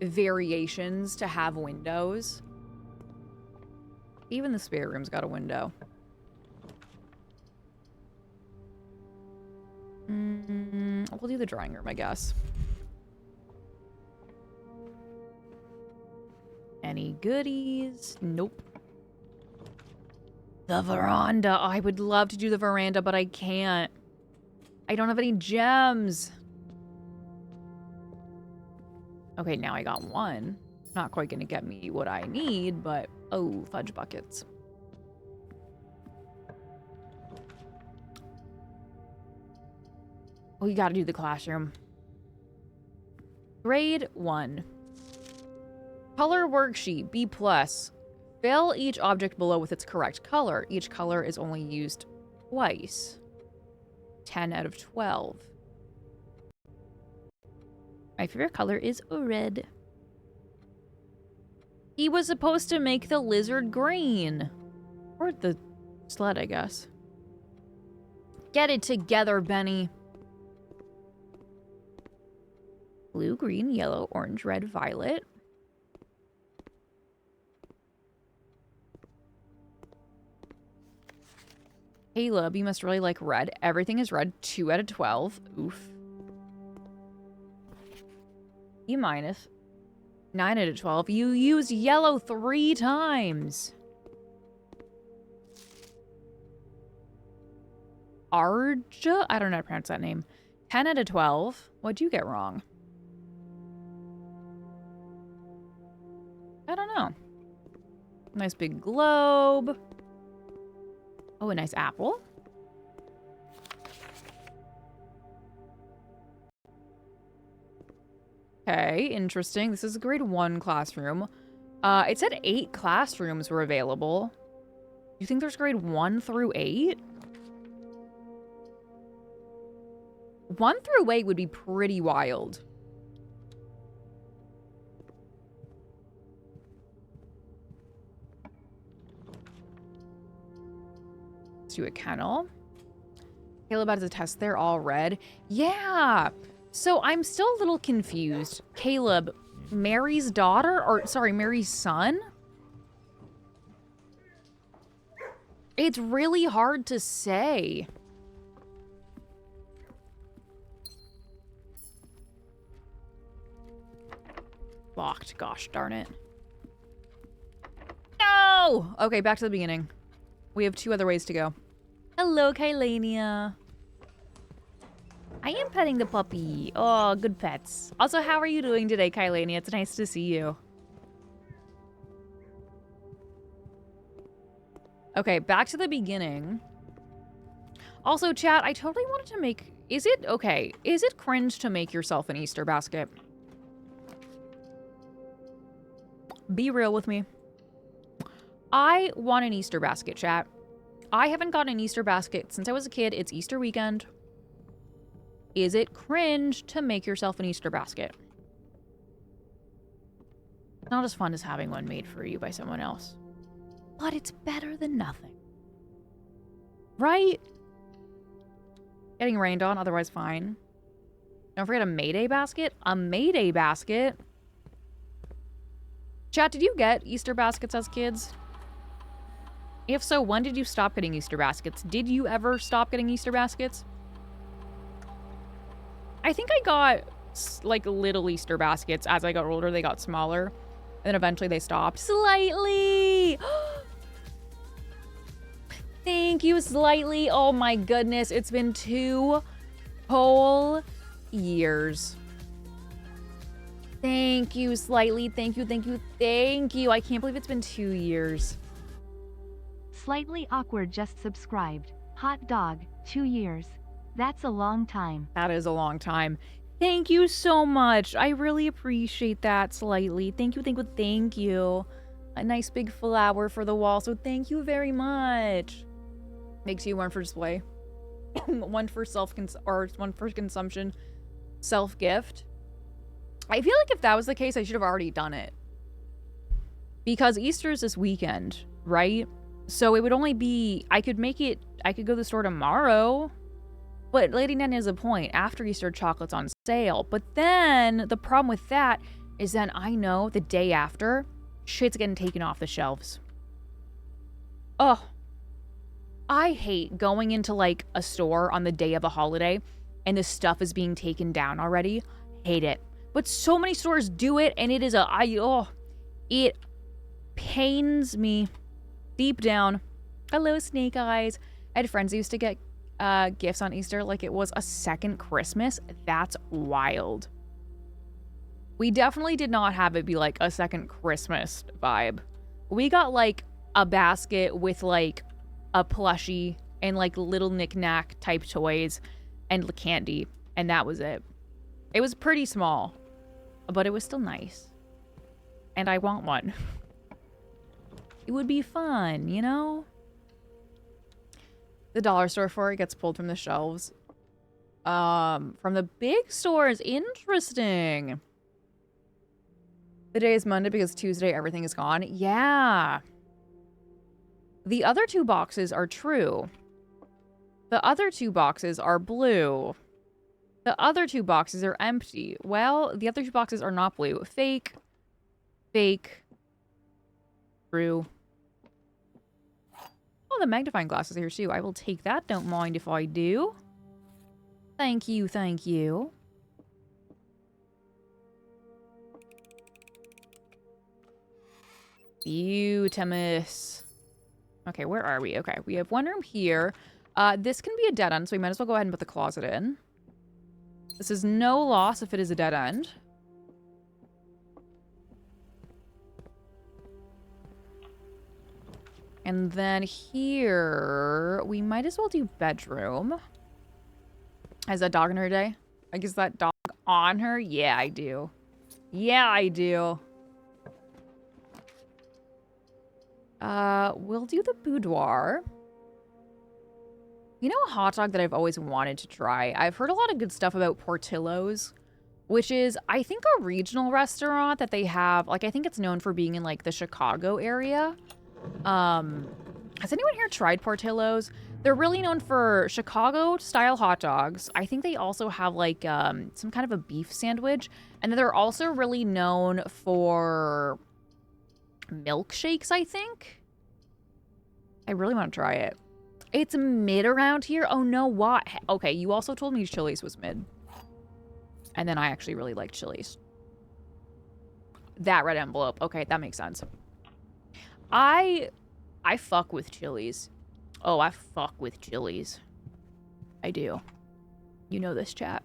variations to have windows. Even the spare room's got a window. We'll do the drawing room, I guess. Any goodies? Nope. The veranda. Oh, I would love to do the veranda, but I can't. I don't have any gems. Okay, now I got one. Not quite gonna get me what I need, but oh, fudge buckets. Oh, you gotta do the classroom. Grade 1. Color worksheet, B+. Fill each object below with its correct color. Each color is only used twice. 10 out of 12. My favorite color is red. He was supposed to make the lizard green. Or the sled, I guess. Get it together, Benny. Blue, green, yellow, orange, red, violet. Caleb, you must really like red. Everything is red. 2 out of 12. Oof. E minus. 9 out of 12. You used yellow 3 times. Arja? I don't know how to pronounce that name. 10 out of 12. What'd you get wrong? I don't know. Nice big globe. Oh, a nice apple. Okay, interesting. This is a grade 1 classroom. It said 8 classrooms were available. You think there's grade 1 through 8? 1 through 8 would be pretty wild. Let's do a kennel. Caleb has a test. They're all red. Yeah. So I'm still a little confused. Caleb, Mary's daughter, or sorry, Mary's son? It's really hard to say. Locked, gosh darn it. No! Okay, back to the beginning. We have 2 other ways to go. Hello, Kylania. I am petting the puppy. Oh, good pets. Also, how are you doing today, Kylania? It's nice to see you. Okay, back to the beginning. Also, chat, I totally wanted to make... Is it cringe to make yourself an Easter basket? Be real with me. I want an Easter basket, chat. I haven't gotten an Easter basket since I was a kid. It's Easter weekend. Is it cringe to make yourself an Easter basket? It's not as fun as having one made for you by someone else. But it's better than nothing. Right? Getting rained on, otherwise fine. Don't forget a Mayday basket. A Mayday basket. Chat, did you get Easter baskets as kids? If so, when did you stop getting Easter baskets? Did you ever stop getting Easter baskets? I think I got, like, little Easter baskets. As I got older, they got smaller. And then eventually they stopped. Slightly! Thank you, Slightly. Oh my goodness. It's been 2 whole years. Thank you, Slightly. Thank you, thank you, thank you. I can't believe it's been 2 years.
Slightly Awkward just subscribed. Hot dog, 2 years. That's a long time.
That is a long time. Thank you so much. I really appreciate that, Slightly. Thank you, thank you, thank you. A nice big flower for the wall, so thank you very much. Makes you one for display. One for one for consumption. Self-gift. I feel like if that was the case, I should have already done it. Because Easter is this weekend, right? So it would only be... I could go to the store tomorrow. But Lady Nana has a point. After Easter, chocolate's on sale. But then, the problem with that is then I know the day after, shit's getting taken off the shelves. Oh. I hate going into, like, a store on the day of a holiday and the stuff is being taken down already. Hate it. But so many stores do it, and it is it pains me deep down. Hello, Snake Eyes. I had friends who used to get gifts on Easter like it was a second Christmas. That's wild. We definitely did not have it be like a second Christmas vibe. We got like a basket with like a plushie and like little knick-knack type toys and candy, and that was it. It was pretty small, but it was still nice. And I want one. It would be fun, you know? the dollar store for it gets pulled from the shelves. From the big stores. Interesting. The day is Monday because Tuesday everything is gone. Yeah. The other 2 boxes are true. The other 2 boxes are blue. The other 2 boxes are empty. Well, the other 2 boxes are not blue. Fake. Fake. True. Oh, the magnifying glass is here too. I will take that. Don't mind if I do. Thank you, thank you. Beautimus. Okay, where are we? Okay, we have one room here. This can be a dead end, so we might as well go ahead and put the closet in. This is no loss if it is a dead end. And then here, we might as well do bedroom. Has that dog in her day? I guess that dog on her? Yeah, I do. Yeah, I do. We'll do the boudoir. You know a hot dog that I've always wanted to try? I've heard a lot of good stuff about Portillo's, which is, I think, a regional restaurant that they have. Like, I think it's known for being in, like, the Chicago area. Has anyone here tried Portillo's? They're really known for Chicago-style hot dogs. I think they also have, like, some kind of a beef sandwich. And then they're also really known for milkshakes, I think. I really want to try it. It's mid around here. Oh, no, why? Okay, you also told me Chili's was mid. And then I actually really like Chili's. That red envelope. Okay, that makes sense. I fuck with Chili's. Oh, I fuck with Chili's. I do. You know this, chat.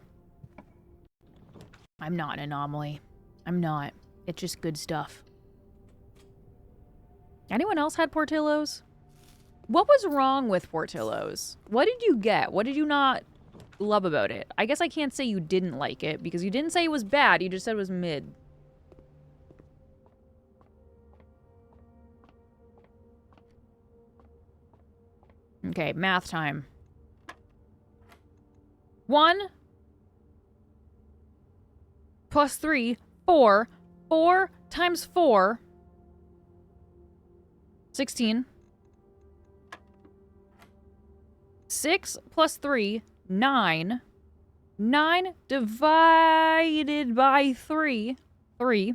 I'm not an anomaly. I'm not. It's just good stuff. Anyone else had Portillo's? What was wrong with Portillo's? What did you get? What did you not love about it? I guess I can't say you didn't like it because you didn't say it was bad. You just said it was mid. Okay, math time. 1 plus 3, 4. 4 times 4, 16. 6 plus 3, 9. 9 divided by 3, 3.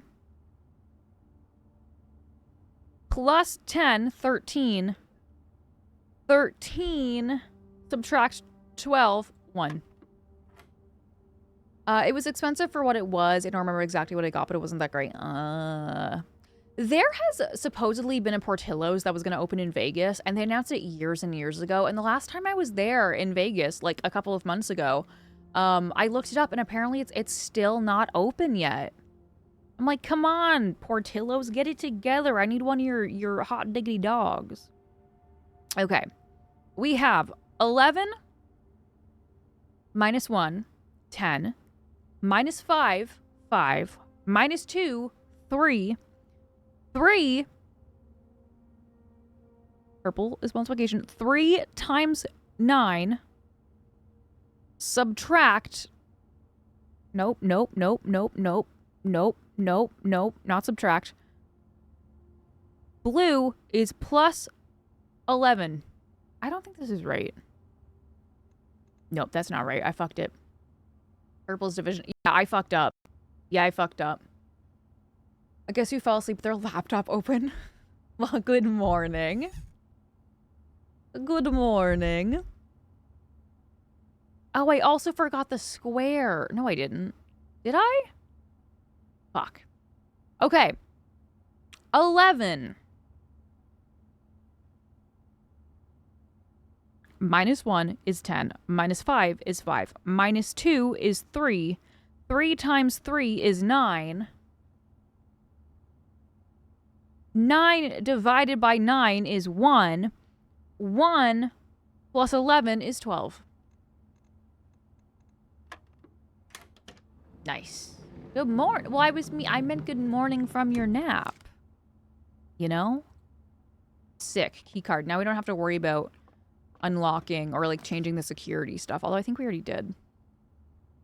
Plus 10, 13. 13 subtract 12, 1. It was expensive for what it was. I don't remember exactly what I got, but it wasn't that great. There has supposedly been a Portillo's that was going to open in Vegas, and they announced it years and years ago. And the last time I was there in Vegas, like a couple of months ago, I looked it up, and apparently it's still not open yet. I'm like, come on, Portillo's, get it together. I need one of your hot diggity dogs. Okay. We have 11 minus 1, 10, minus 5, 5, minus 2, 3, 3. Purple is multiplication. 3 times 9. Subtract. Nope, nope, nope, nope, nope, nope, nope, nope, not subtract. Blue is plus 11. I don't think this is right. Nope, that's not right. I fucked it. Purple's division. Yeah, I fucked up. Yeah, I fucked up. I guess you fell asleep with their laptop open. Well, good morning. Good morning. Oh, I also forgot the square. No, I didn't. Did I? Fuck. Okay. 11. Minus 1 is 10. Minus 5 is 5. Minus 2 is 3. 3 times 3 is 9. 9 divided by 9 is 1. 1 plus 11 is 12. Nice. Good morning. Well, I meant good morning from your nap. You know? Sick. Key card. Now we don't have to worry about unlocking or like changing the security stuff. Although I think we already did.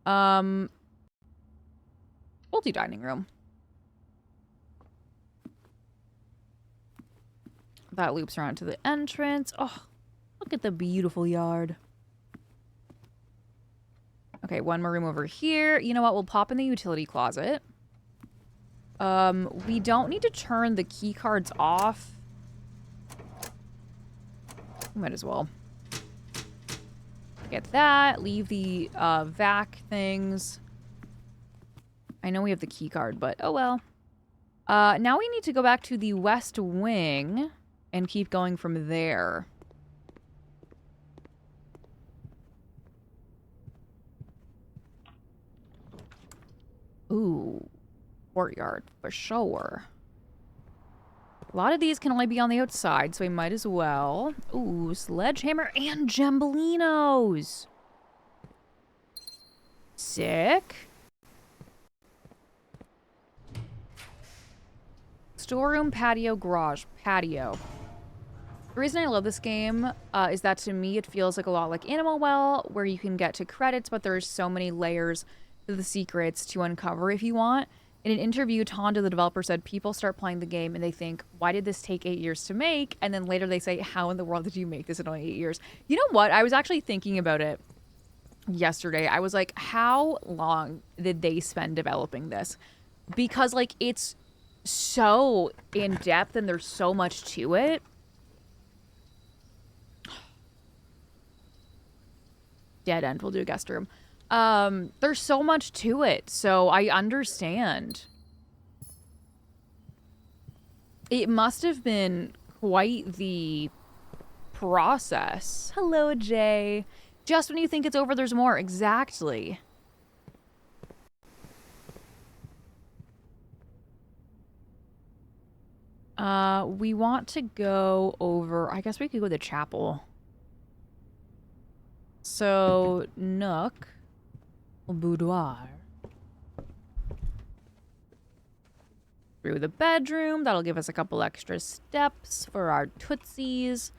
Multi-dining room. That loops around to the entrance. Oh, look at the beautiful yard. Okay, one more room over here. You know what? We'll pop in the utility closet. We don't need to turn the key cards off. Might as well. Get that. Leave the vac things. I know we have the key card, but oh well. Now we need to go back to the west wing and keep going from there. Ooh, courtyard for sure. A lot of these can only be on the outside, so we might as well. Ooh, sledgehammer and Gembolinos. Sick. Storeroom, patio, garage, patio. The reason I love this game is that to me it feels like a lot like Animal Well, where you can get to credits, but there's so many layers to the secrets to uncover if you want. In an interview, Tonda, the developer, said people start playing the game and they think, why did this take 8 years to make? And then later they say, how in the world did you make this in only 8 years? You know what? I was actually thinking about it yesterday. I was like, how long did they spend developing this? Because, like, it's so in depth and there's so much to it. Dead end. We'll do a guest room. There's so much to it, so I understand. It must have been quite the process. Hello, Jay. Just when you think it's over, there's more. Exactly. We want to go over... I guess we could go to the chapel. So, Nook. Boudoir. Through the bedroom. That'll give us a couple extra steps for our tootsies.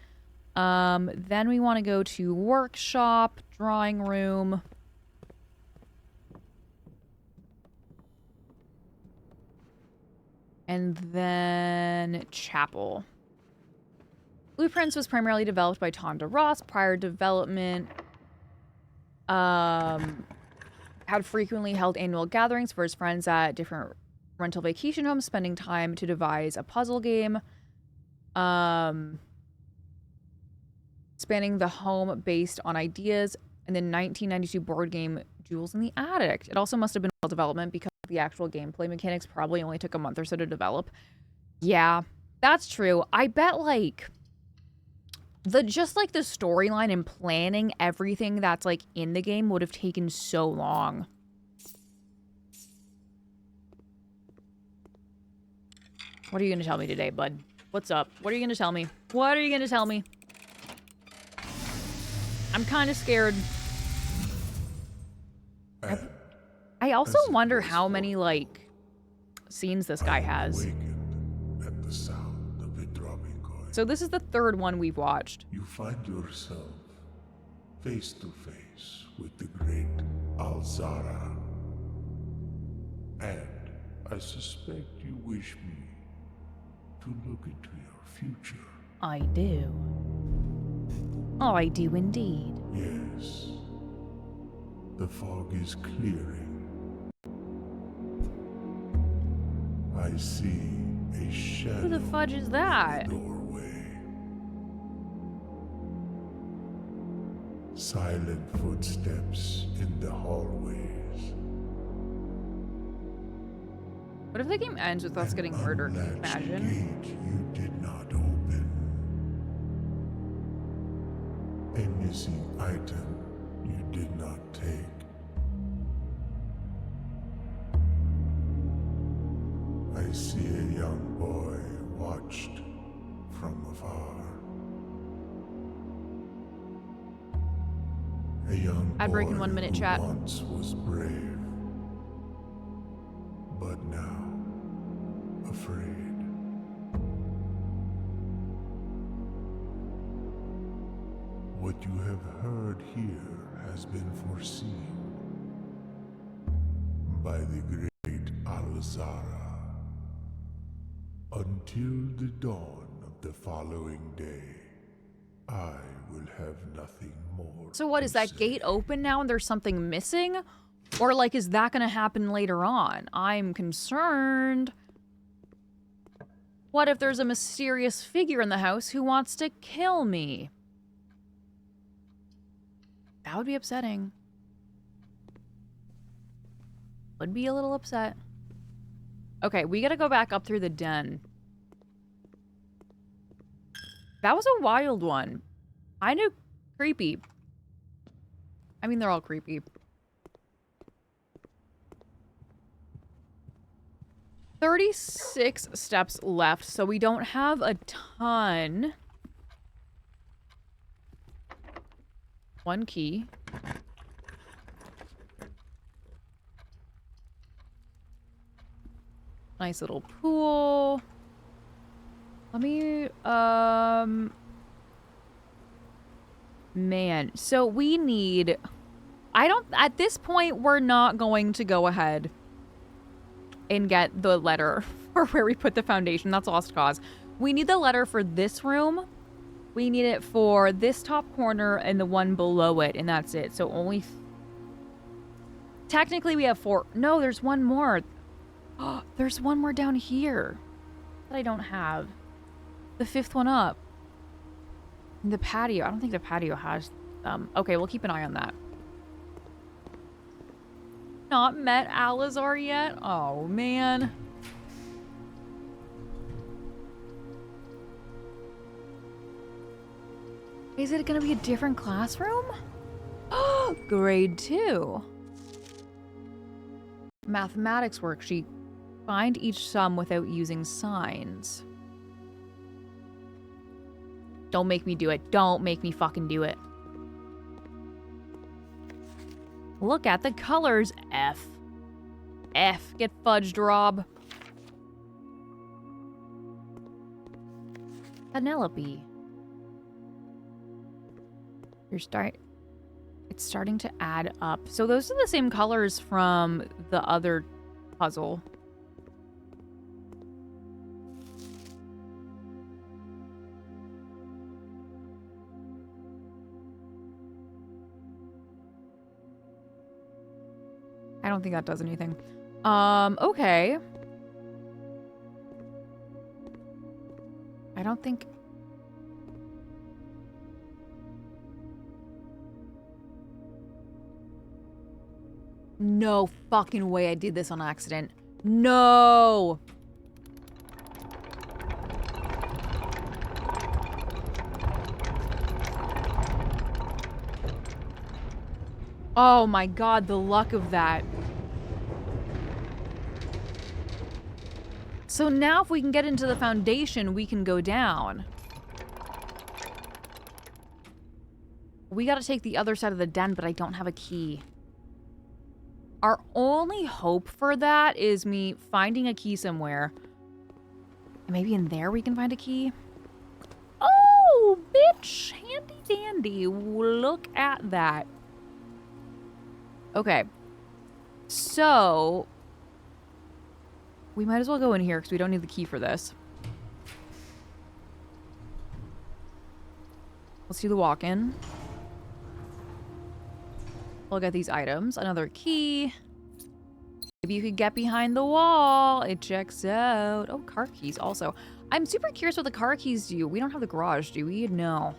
Then we want to go to workshop, drawing room. And then chapel. Blueprints was primarily developed by Tonda Ross. Prior development had frequently held annual gatherings for his friends at different rental vacation homes, spending time to devise a puzzle game. Spanning the home based on ideas and the 1992 board game Jewels in the Attic. It also must have been well development because the actual gameplay mechanics probably only took a month or so to develop. Yeah, that's true. I bet like just like the storyline and planning everything that's like in the game would have taken so long. What are you gonna tell me today, bud? What's up? What are you gonna tell me? What are you gonna tell me? I'm kind of scared. I also wonder how many like scenes this guy has.
At the sound of a dropping coin.
So this is the third one we've watched.
You find yourself face to face with the great Alzara. And I suspect you wish me to look into your future.
I do. Oh, I do indeed.
Yes. The fog is clearing. I see a shadow.
Who the fudge is that?
In the doorway. Silent footsteps in the hallways.
What if the game ends with us getting murdered? Can you
Unlatched
imagine?
gate you did not open. A missing item you did not take. I see a young boy watched from afar. A young
Ad break in
boy
1 minute,
who
chat.
once was brave, but now afraid. what you have heard here has been foreseen by the great Alzara. Until the dawn of the following day, I will have nothing more.
So what,
to
is that
say.
gate open now and there's something missing? Or like, is that gonna happen later on? I'm concerned. What if there's a mysterious figure in the house who wants to kill me? That would be upsetting. Would be a little upset. Okay, we gotta go back up through the den. That was a wild one. Kind of creepy. I mean, they're all creepy. 36 steps left, so we don't have a ton. One key. Nice little pool. Let me, man, so we need, at this point, we're not going to go ahead and get the letter for where we put the foundation. That's lost cause. We need the letter for this room. We need it for this top corner and the one below it, and that's it. So only... Technically, we have 4. No, there's one more. Oh, there's one more down here that I don't have. The 5th one up. The patio. I don't think the patio has them. Okay, we'll keep an eye on that. Not met Alazar yet? Oh, man. Is it going to be a different classroom? Oh, grade 2. Mathematics worksheet. Find each sum without using signs. Don't make me do it. Don't make me fucking do it. Look at the colors. F. F. Get fudged, Rob. Penelope. It's starting to add up. So those are the same colors from the other puzzle. I don't think that does anything. Okay. I don't think... No fucking way I did this on accident. No! Oh my god, the luck of that. So now if we can get into the foundation, we can go down. We gotta take the other side of the den, but I don't have a key. Our only hope for that is me finding a key somewhere. Maybe in there we can find a key? Oh, bitch! Handy dandy. Look at that. Okay. So... we might as well go in here because we don't need the key for this. Let's do the walk-in. Look at these items. Another key. Maybe you could get behind the wall. It checks out. Oh, car keys also. I'm super curious what the car keys do. We don't have the garage, do we? No.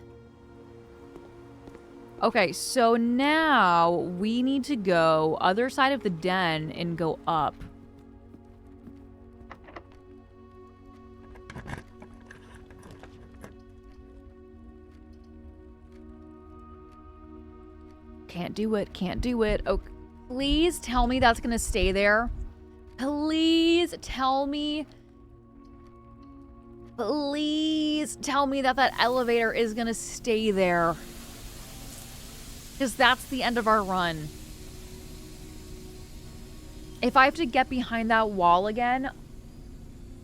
Okay, so now we need to go other side of the den and go up. Can't do it. Can't do it. Oh, please tell me that's gonna stay there. Please tell me. Please tell me that that elevator is gonna stay there. Because that's the end of our run. If I have to get behind that wall again,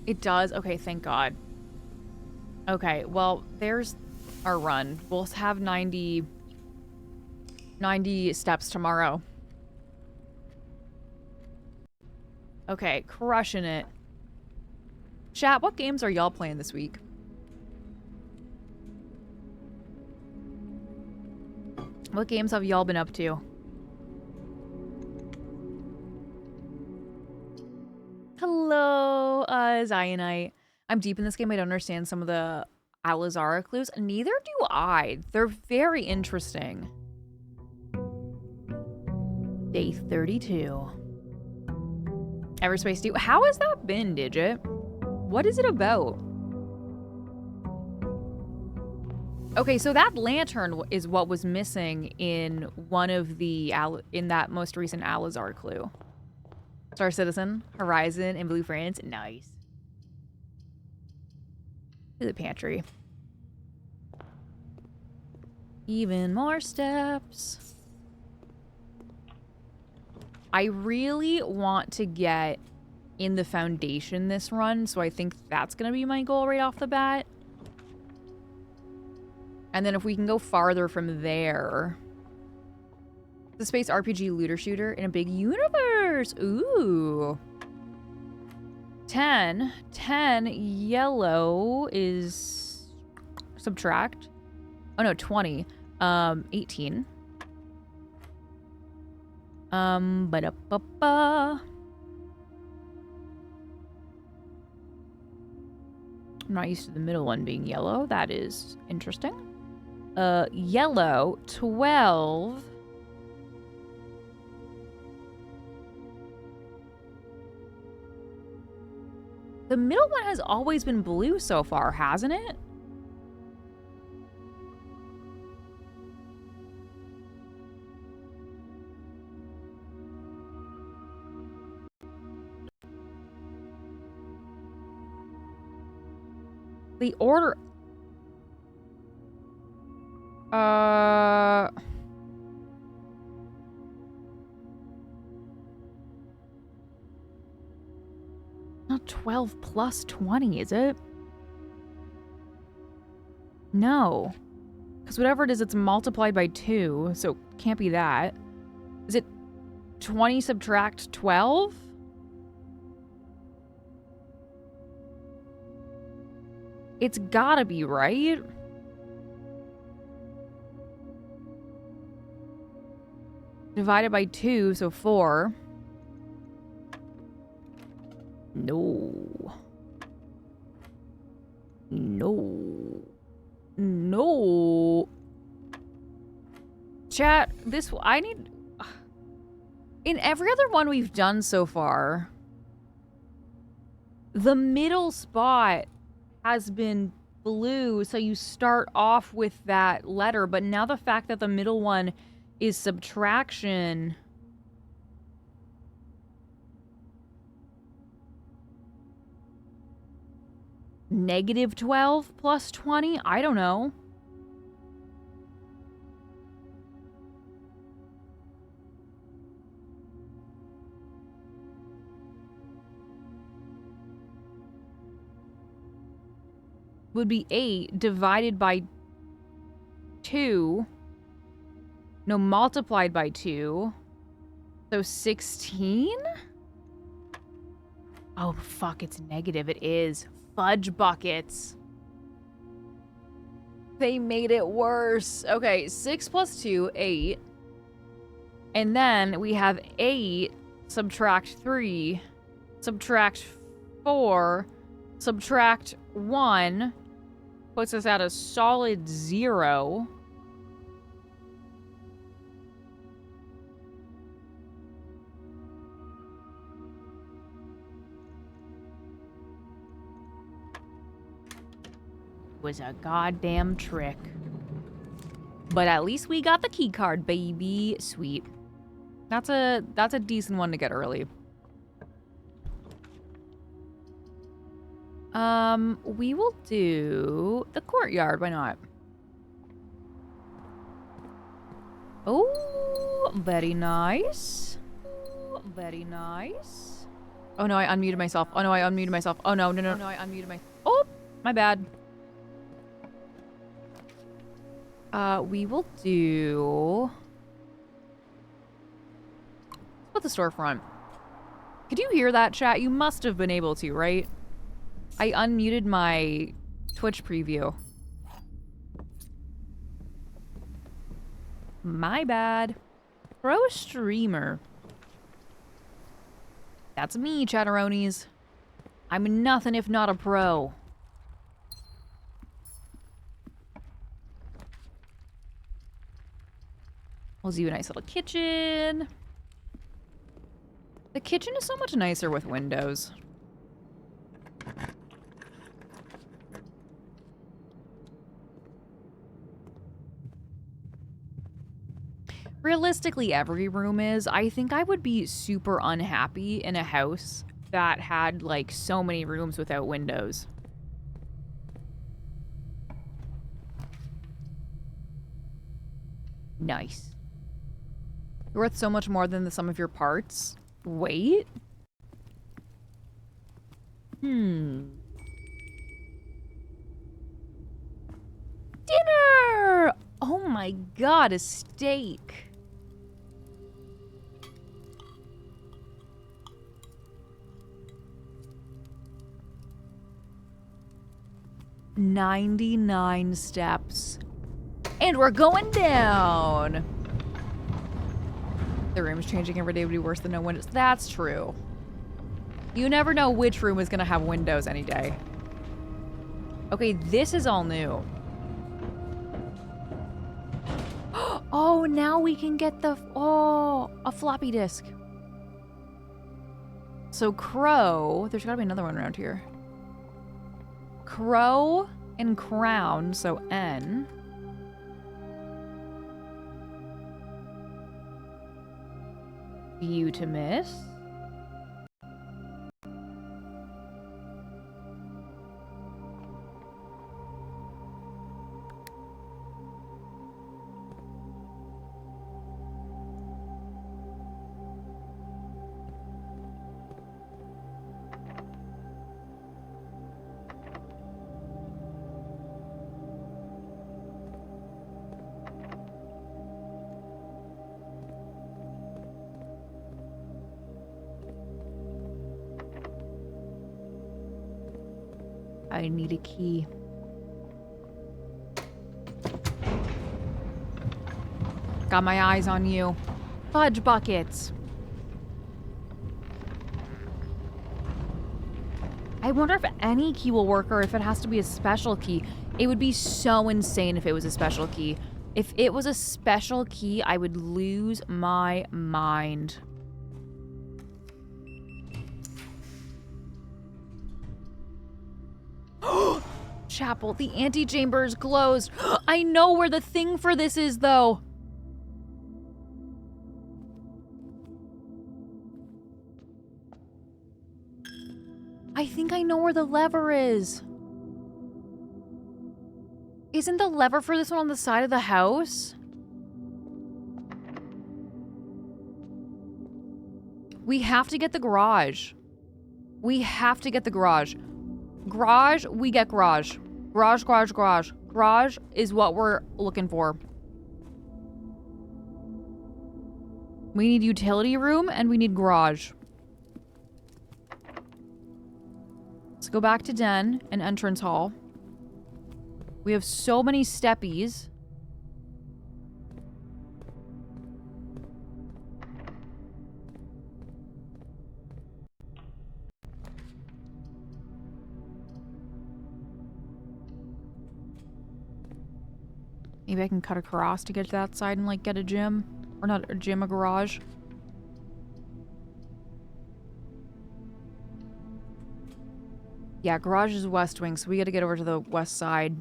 it does. Okay, thank God. Okay, well, there's our run. We'll have 90 steps tomorrow. Okay, crushing it. Chat, what games are y'all playing this week? What games have y'all been up to? Hello, Zionite. I'm deep in this game. I don't understand some of the Alizara clues. Neither do I. They're very interesting. Day 32. Everspace 2. How has that been, Digit? What is it about? Okay, so that lantern is what was missing in one of the in that most recent Alizar clue. Star Citizen, Horizon, and Blue France. Nice. To the pantry. Even more steps. I really want to get in the foundation this run, so I think that's going to be my goal right off the bat. And then if we can go farther from there... The space RPG looter shooter in a big universe! Ooh! 10. 10 yellow is... Subtract. Oh no, 20. 18. Ba-da-ba-ba. I'm not used to the middle one being yellow. That is interesting. Yellow, 12. The middle one has always been blue so far, hasn't it? The order... Not 12 plus 20, is it? No. Because whatever it is, it's multiplied by 2, so it can't be that. Is it 20 subtract 12? It's gotta be, right? Divided by 2, so 4. No. No. No. Chat, this... I need... In every other one we've done so far, the middle spot has been blue, so you start off with that letter, but now the fact that the middle one is subtraction... Negative 12 plus 20? I don't know. Would be 8 divided by 2. No, multiplied by 2. So 16? Oh, fuck, it's negative. It is. Fudge buckets. They made it worse. Okay, 6 plus 2, 8. And then we have 8, subtract 3, subtract 4, subtract 1, puts us at a solid 0. Was a goddamn trick. But at least we got the key card, baby. Sweet. That's a decent one to get early. We will do the courtyard. Why not? Oh, very nice. Very nice. Oh no, I unmuted myself. Oh no, I unmuted myself. Oh no, no, no, no, I unmuted myself. Oh, my bad. We will do... What's the storefront? Could you hear that, chat? You must have been able to, right? I unmuted my Twitch preview. My bad. Pro streamer. That's me, chatteronies. I'm nothing if not a pro. We'll do a nice little kitchen. The kitchen is so much nicer with windows. Realistically, every room is. I think I would be super unhappy in a house that had, like, so many rooms without windows. Nice. You're worth so much more than the sum of your parts. Wait. Dinner! Oh my god, a steak. $99 steps. And we're going down. The room's changing every day would be worse than no windows. That's true. You never know which room is going to have windows any day. Okay, this is all new. Oh, now we can get the... Oh, a floppy disk. So Crow... There's got to be another one around here. Crow and Crown, so N. View to miss. I need a key. Got my eyes on you. Fudge buckets. I wonder if any key will work or if it has to be a special key. It would be so insane if it was a special key. If it was a special key, I would lose my mind. Chapel, the antechamber is closed. I know where the thing for this is, though. I think I know where the lever is. Isn't the lever for this one on the side of the house? We have to get the garage. We have to get the garage. Garage, we get garage. Garage, garage, garage. Garage is what we're looking for. We need utility room and we need garage. Let's go back to den and entrance hall. We have so many steppies. Maybe I can cut across to get to that side and, like, get a gym. Or not a gym, a garage. Yeah, garage is west wing, so we gotta get over to the west side.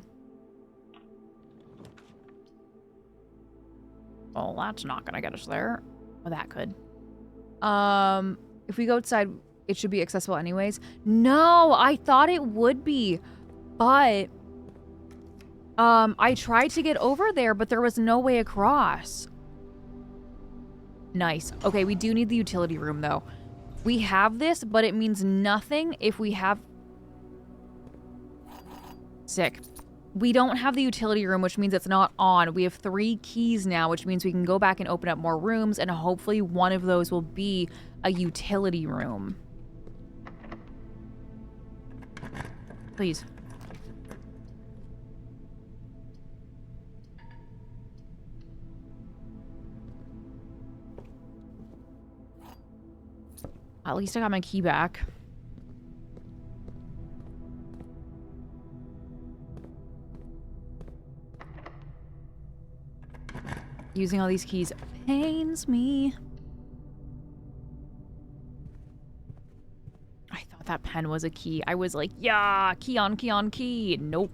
Oh, that's not gonna get us there. Oh, that could. If we go outside, it should be accessible anyways. No, I thought it would be. But... I tried to get over there, but there was no way across. Nice. Okay, we do need the utility room, though. We have this, but it means nothing if we have... Sick. We don't have the utility room, which means it's not on. We have 3 keys now, which means we can go back and open up more rooms, and hopefully one of those will be a utility room. Please. At least I got my key back. Using all these keys pains me. I thought that pen was a key. I was like, yeah, key on key on key. Nope.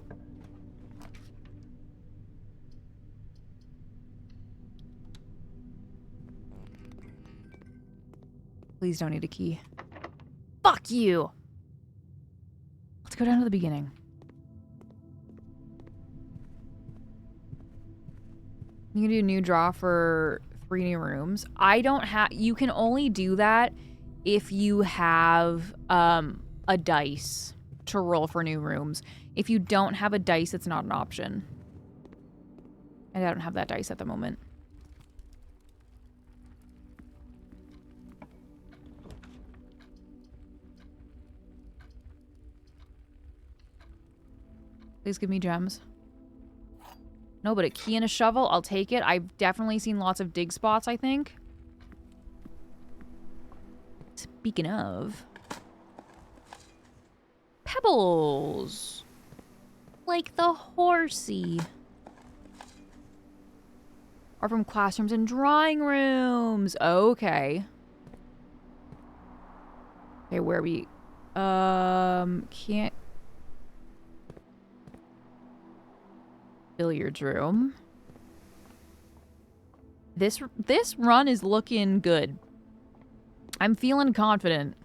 Please don't need a key. Fuck you! Let's go down to the beginning. You can do a new draw for 3 new rooms. I don't have... You can only do that if you have a dice to roll for new rooms. If you don't have a dice, it's not an option. And I don't have that dice at the moment. Please give me gems. No, but a key and a shovel, I'll take it. I've definitely seen lots of dig spots, I think. Speaking of... Pebbles! Like the horsey. Are from classrooms and drawing rooms. Okay. Okay, where are we... Can't... Billiards room. This run is looking good. I'm feeling confident.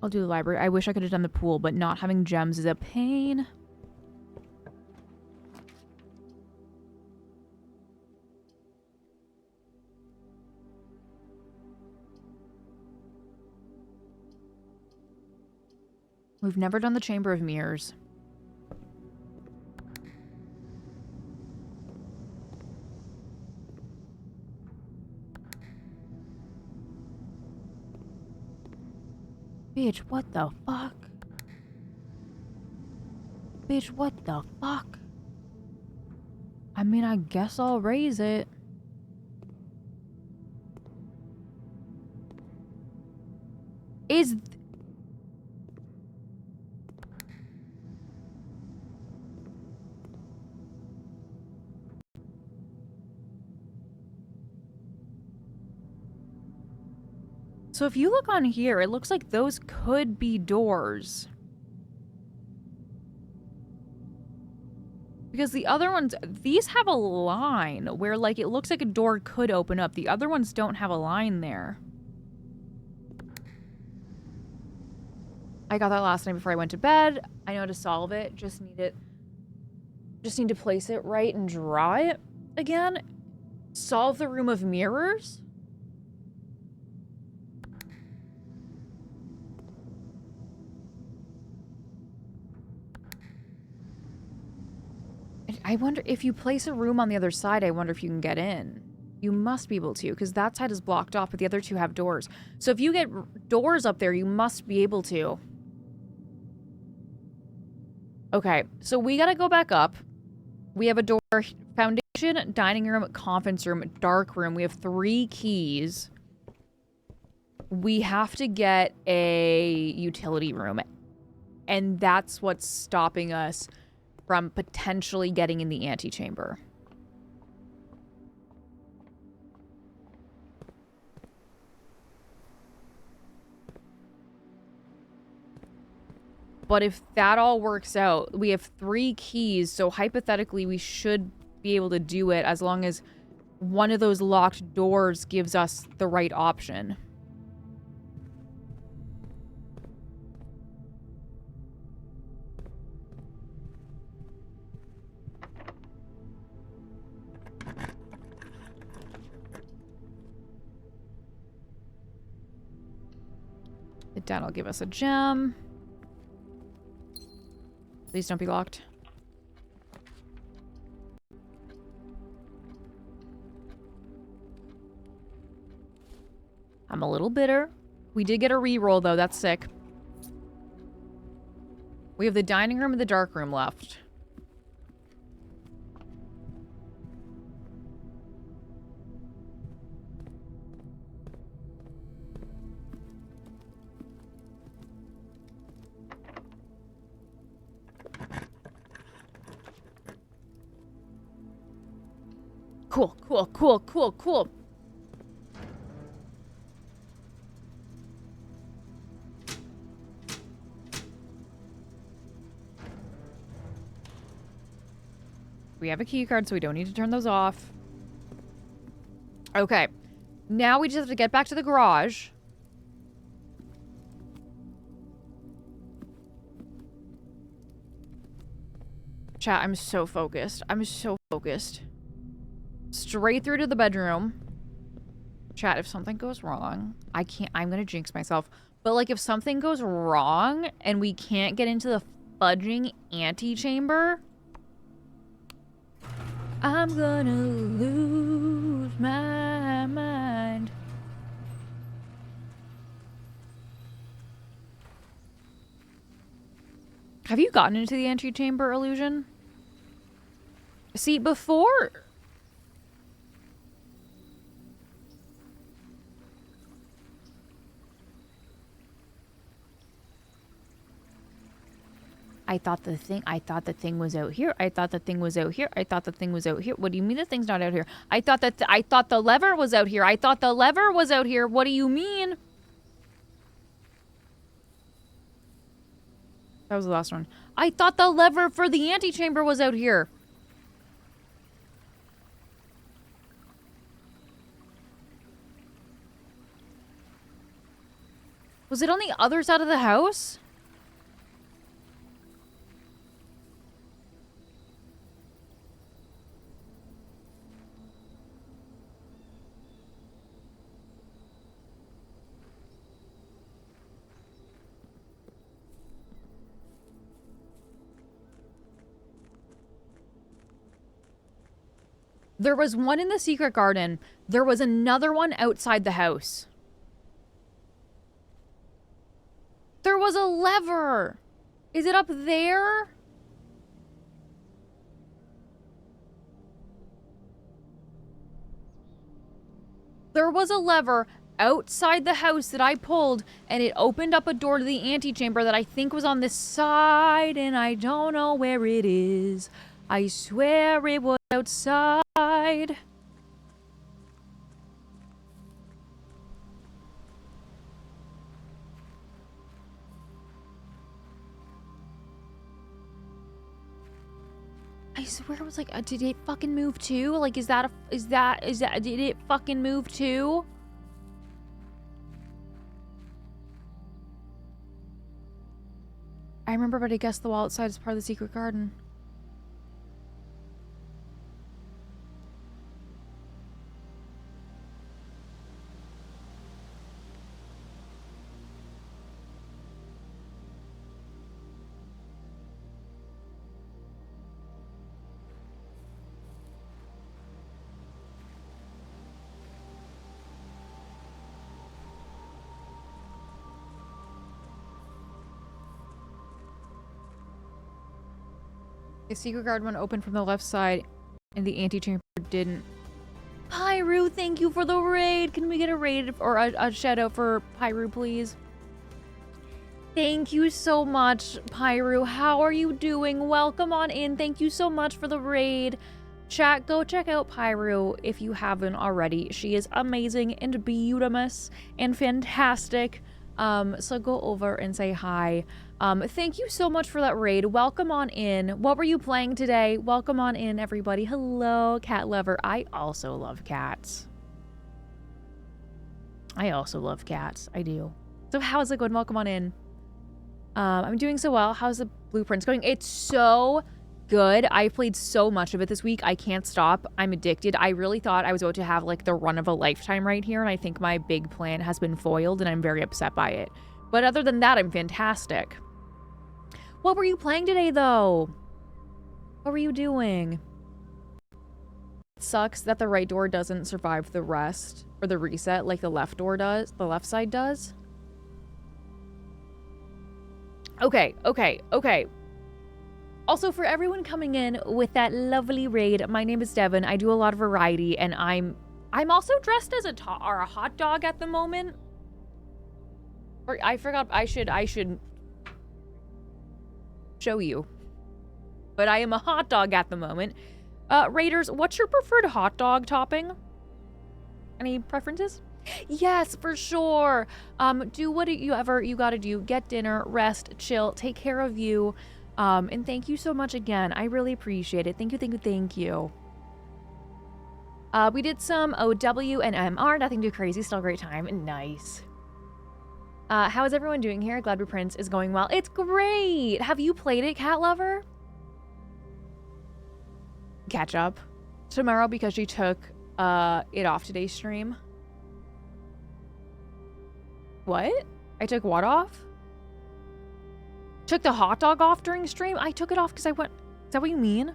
I'll do the library. I wish I could have done the pool, but not having gems is a pain. We've never done the Chamber of Mirrors. Bitch, what the fuck? Bitch, what the fuck? I mean, I guess I'll raise it. Is... So if you look on here, it looks like those could be doors. Because the other ones, these have a line where like it looks like a door could open up. The other ones don't have a line there. I got that last night before I went to bed. I know how to solve it. Just need to place it right and draw it again. Solve the room of mirrors. I wonder if you place a room on the other side, I wonder if you can get in. You must be able to, because that side is blocked off, but the other two have doors. So if you get doors up there, you must be able to. Okay, so we gotta go back up. We have a door, foundation, dining room, conference room, dark room. We have 3 keys. We have to get a utility room. And that's what's stopping us from potentially getting in the antechamber. But if that all works out, we have 3 keys, so hypothetically we should be able to do it as long as one of those locked doors gives us the right option. Dad will give us a gem. Please don't be locked. I'm a little bitter. We did get a reroll, though. That's sick. We have the dining room and the dark room left. Cool, cool, cool, cool, cool. We have a key card, so we don't need to turn those off. Okay. Now we just have to get back to the garage. Chat, I'm so focused. I'm so focused. Straight through to the bedroom. Chat, if something goes wrong, I'm gonna jinx myself. But, like, if something goes wrong and we can't get into the fudging antechamber, I'm gonna lose my mind. Have you gotten into the antechamber, Illusion? See, before... I thought the thing was out here. I thought the thing was out here. I thought the thing was out here. What do you mean the thing's not out here? I thought the lever was out here. I thought the lever was out here. What do you mean? That was the last one. I thought the lever for the antechamber was out here. Was it on the other side of the house? There was one in the secret garden. There was another one outside the house. There was a lever. Is it up there? There was a lever outside the house that I pulled, and it opened up a door to the antechamber that I think was on this side, and I don't know where it is. I swear it was outside. I swear it was like, did it fucking move too? Like, did it fucking move too? I remember, but I guess the wall outside is part of the secret garden. The secret garden one opened from the left side, and the antechamber didn't. Pyru, thank you for the raid. Can we get a raid or a shout out for Pyru, please? Thank you so much, Pyru. How are you doing? Welcome on in. Thank you so much for the raid. Chat, go check out Pyru if you haven't already. She is amazing and beautiful and fantastic. So go over and say hi. Thank you so much for that raid. Welcome on in. What were you playing today? Welcome on in, everybody. Hello, cat lover. I also love cats. I also love cats. I do. So how's it going? Welcome on in. I'm doing so well. How's the blueprints going? It's so good. I played so much of it this week. I can't stop. I'm addicted. I really thought I was about to have like the run of a lifetime right here, and I think my big plan has been foiled, and I'm very upset by it But other than that, I'm fantastic. What were you playing today, though? What were you doing? It sucks that the right door doesn't survive the rest or the reset like the left door does. The left side does. Okay. Also, for everyone coming in with that lovely raid, my name is Devon. I do a lot of variety, and I'm also dressed as a hot dog at the moment. Or I forgot. I should show you. But I am a hot dog at the moment. Raiders, what's your preferred hot dog topping? Any preferences? Yes, for sure. Do what you gotta do. Get dinner, rest, chill, take care of you. And thank you so much again. I really appreciate it. Thank you. We did some OW and MR. Nothing too crazy. Still a great time. Nice. How is everyone doing here? Glad Prince is going well. It's great. Have you played it, Cat Lover? Catch up tomorrow because she took it off today's stream. What? I took what off? Took the hot dog off during stream? I took it off because I went... Is that what you mean?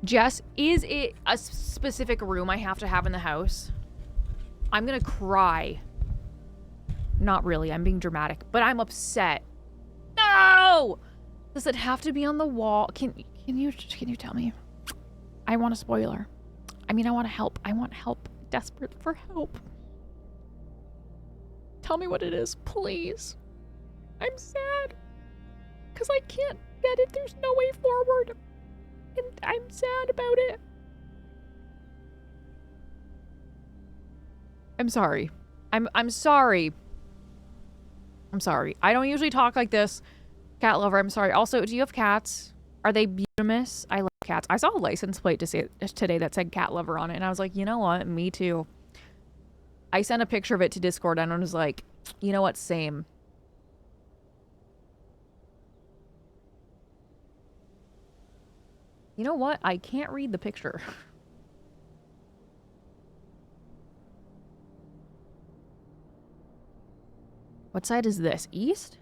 Jess, is it a specific room I have to have in the house? I'm gonna cry. Not really, I'm being dramatic, but I'm upset. No! Does it have to be on the wall? Can you tell me? I want a spoiler. I mean, I want to help. I want help. Desperate for help. Tell me what it is, please. I'm sad. Because I can't get it. There's no way forward. And I'm sad about it. I'm sorry. I'm sorry. I'm sorry. I don't usually talk like this. Cat lover, I'm sorry. Also, do you have cats? Are they beautimous? I love cats. I saw a license plate today that said cat lover on it, and I was like, you know what? Me too. I sent a picture of it to Discord, and I was like, you know what? Same. You know what? I can't read the picture. What side is this? East?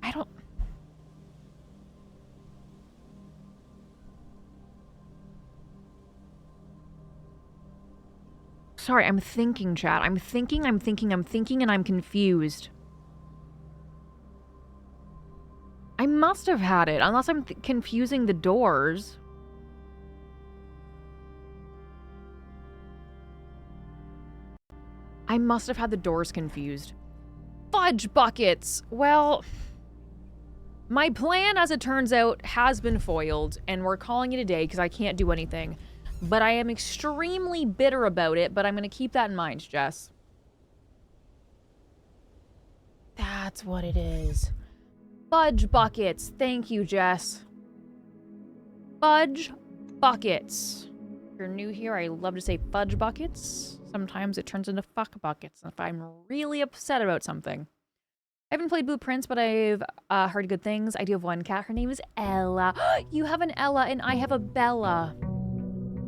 I don't... Sorry, I'm thinking, chat. I'm thinking, and I'm confused. I must have had it, unless I'm confusing the doors. I must have had the doors confused. Fudge buckets! Well, my plan, as it turns out, has been foiled, and we're calling it a day because I can't do anything. But I am extremely bitter about it, but I'm going to keep that in mind, Jess. That's what it is. Fudge buckets. Thank you, Jess. Fudge buckets. If you're new here, I love to say fudge buckets. Sometimes it turns into fuck buckets if I'm really upset about something. I haven't played Blueprints, but I've heard good things. I do have one cat. Her name is Ella. You have an Ella, and I have a Bella.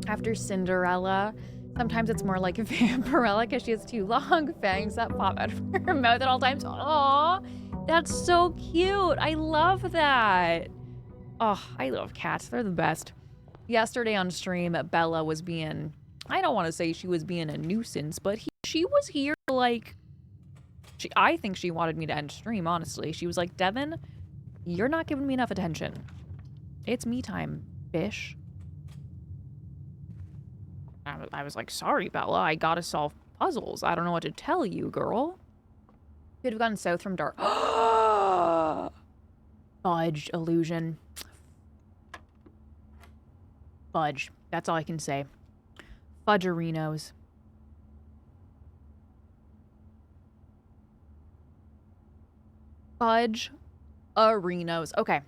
After Cinderella. Sometimes it's more like a Vampirella because she has two long fangs that pop out of her mouth at all times. Aww, that's so cute. I love that. Oh, I love cats. They're the best. Yesterday on stream, Bella was being, I don't want to say she was being a nuisance, but she was here like, I think she wanted me to end stream, honestly. She was like, Devon, you're not giving me enough attention. It's me time, bish. I was like, sorry, Bella, I gotta solve puzzles. I don't know what to tell you, girl. Could have gone south from dark. Fudge illusion. Fudge. That's all I can say. Fudgerinos. Fudge arenos. Okay.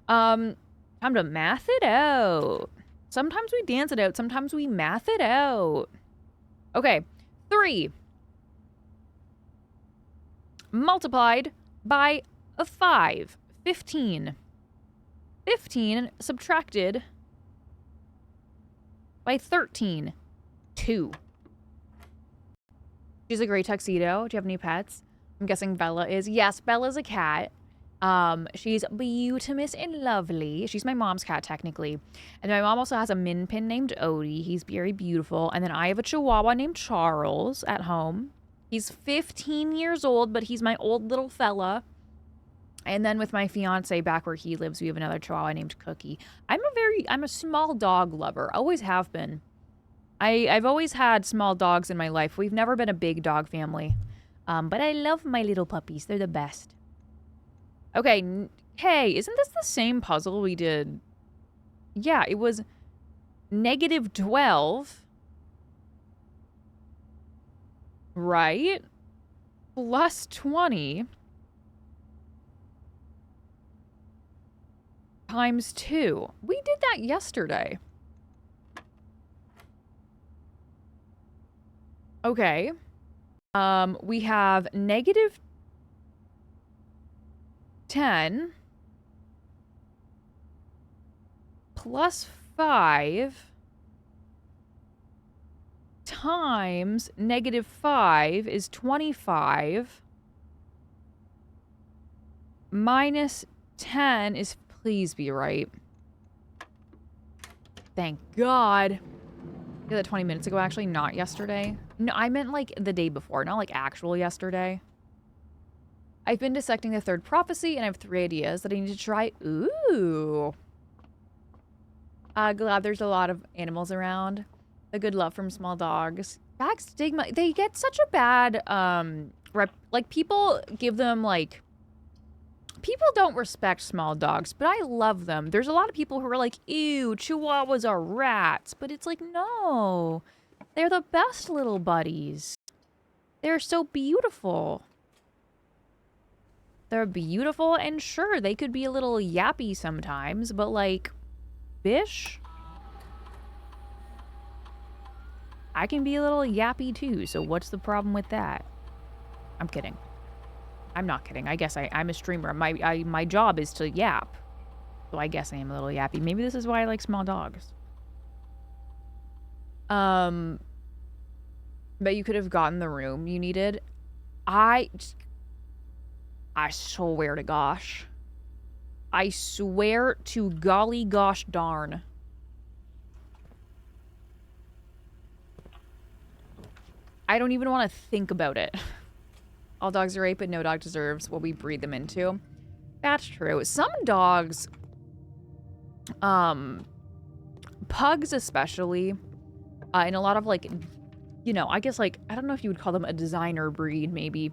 Time to math it out. Sometimes we dance it out. Sometimes we math it out. Okay. 3 multiplied by 5. 15. 15 subtracted by 13. 2. She's a gray tuxedo. Do you have any pets? I'm guessing Bella is. Yes, Bella's a cat. She's beautimous and lovely. She's my mom's cat, technically. And my mom also has a min pin named Odie. He's very beautiful. And then I have a chihuahua named Charles at home. He's 15 years old, but he's my old little fella. And then with my fiance back where he lives, we have another chihuahua named Cookie. I'm a small dog lover. Always have been. I've always had small dogs in my life. We've never been a big dog family. But I love my little puppies. They're the best. Okay, hey, isn't this the same puzzle we did? Yeah, it was -12. Right? Plus 20. Times 2. We did that yesterday. Okay. We have -10 plus 5 times -5 is 25 minus 10 is, please be right. Thank God. I did that 20 minutes ago, actually, not yesterday. No, I meant like the day before, not like actual yesterday. I've been dissecting the third prophecy, and I have 3 ideas that I need to try. Ooh. Glad there's a lot of animals around. A good love from small dogs. Back stigma. They get such a bad, like, people give them, like... People don't respect small dogs, but I love them. There's a lot of people who are like, ew, chihuahuas are rats. But it's like, no. They're the best little buddies. They're so beautiful. They're beautiful, and sure, they could be a little yappy sometimes, but like, bish? I can be a little yappy too, so what's the problem with that? I'm kidding. I'm not kidding. I guess I'm a streamer. My job is to yap. So I guess I am a little yappy. Maybe this is why I like small dogs. But you could have gotten the room you needed. I swear to gosh. I swear to golly gosh darn. I don't even want to think about it. All dogs are great, but no dog deserves what we breed them into. That's true. Some dogs, pugs especially, and a lot of like, you know, I guess like, I don't know if you would call them a designer breed maybe.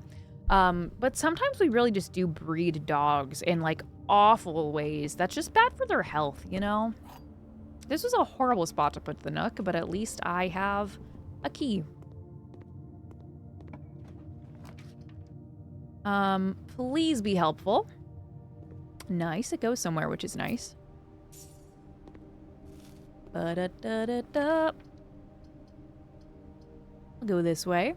But sometimes we really just do breed dogs in like awful ways. That's just bad for their health, you know? This was a horrible spot to put the Nook, but at least I have a key. Please be helpful. Nice, it goes somewhere, which is nice. Ba-da-da-da-da. I'll go this way.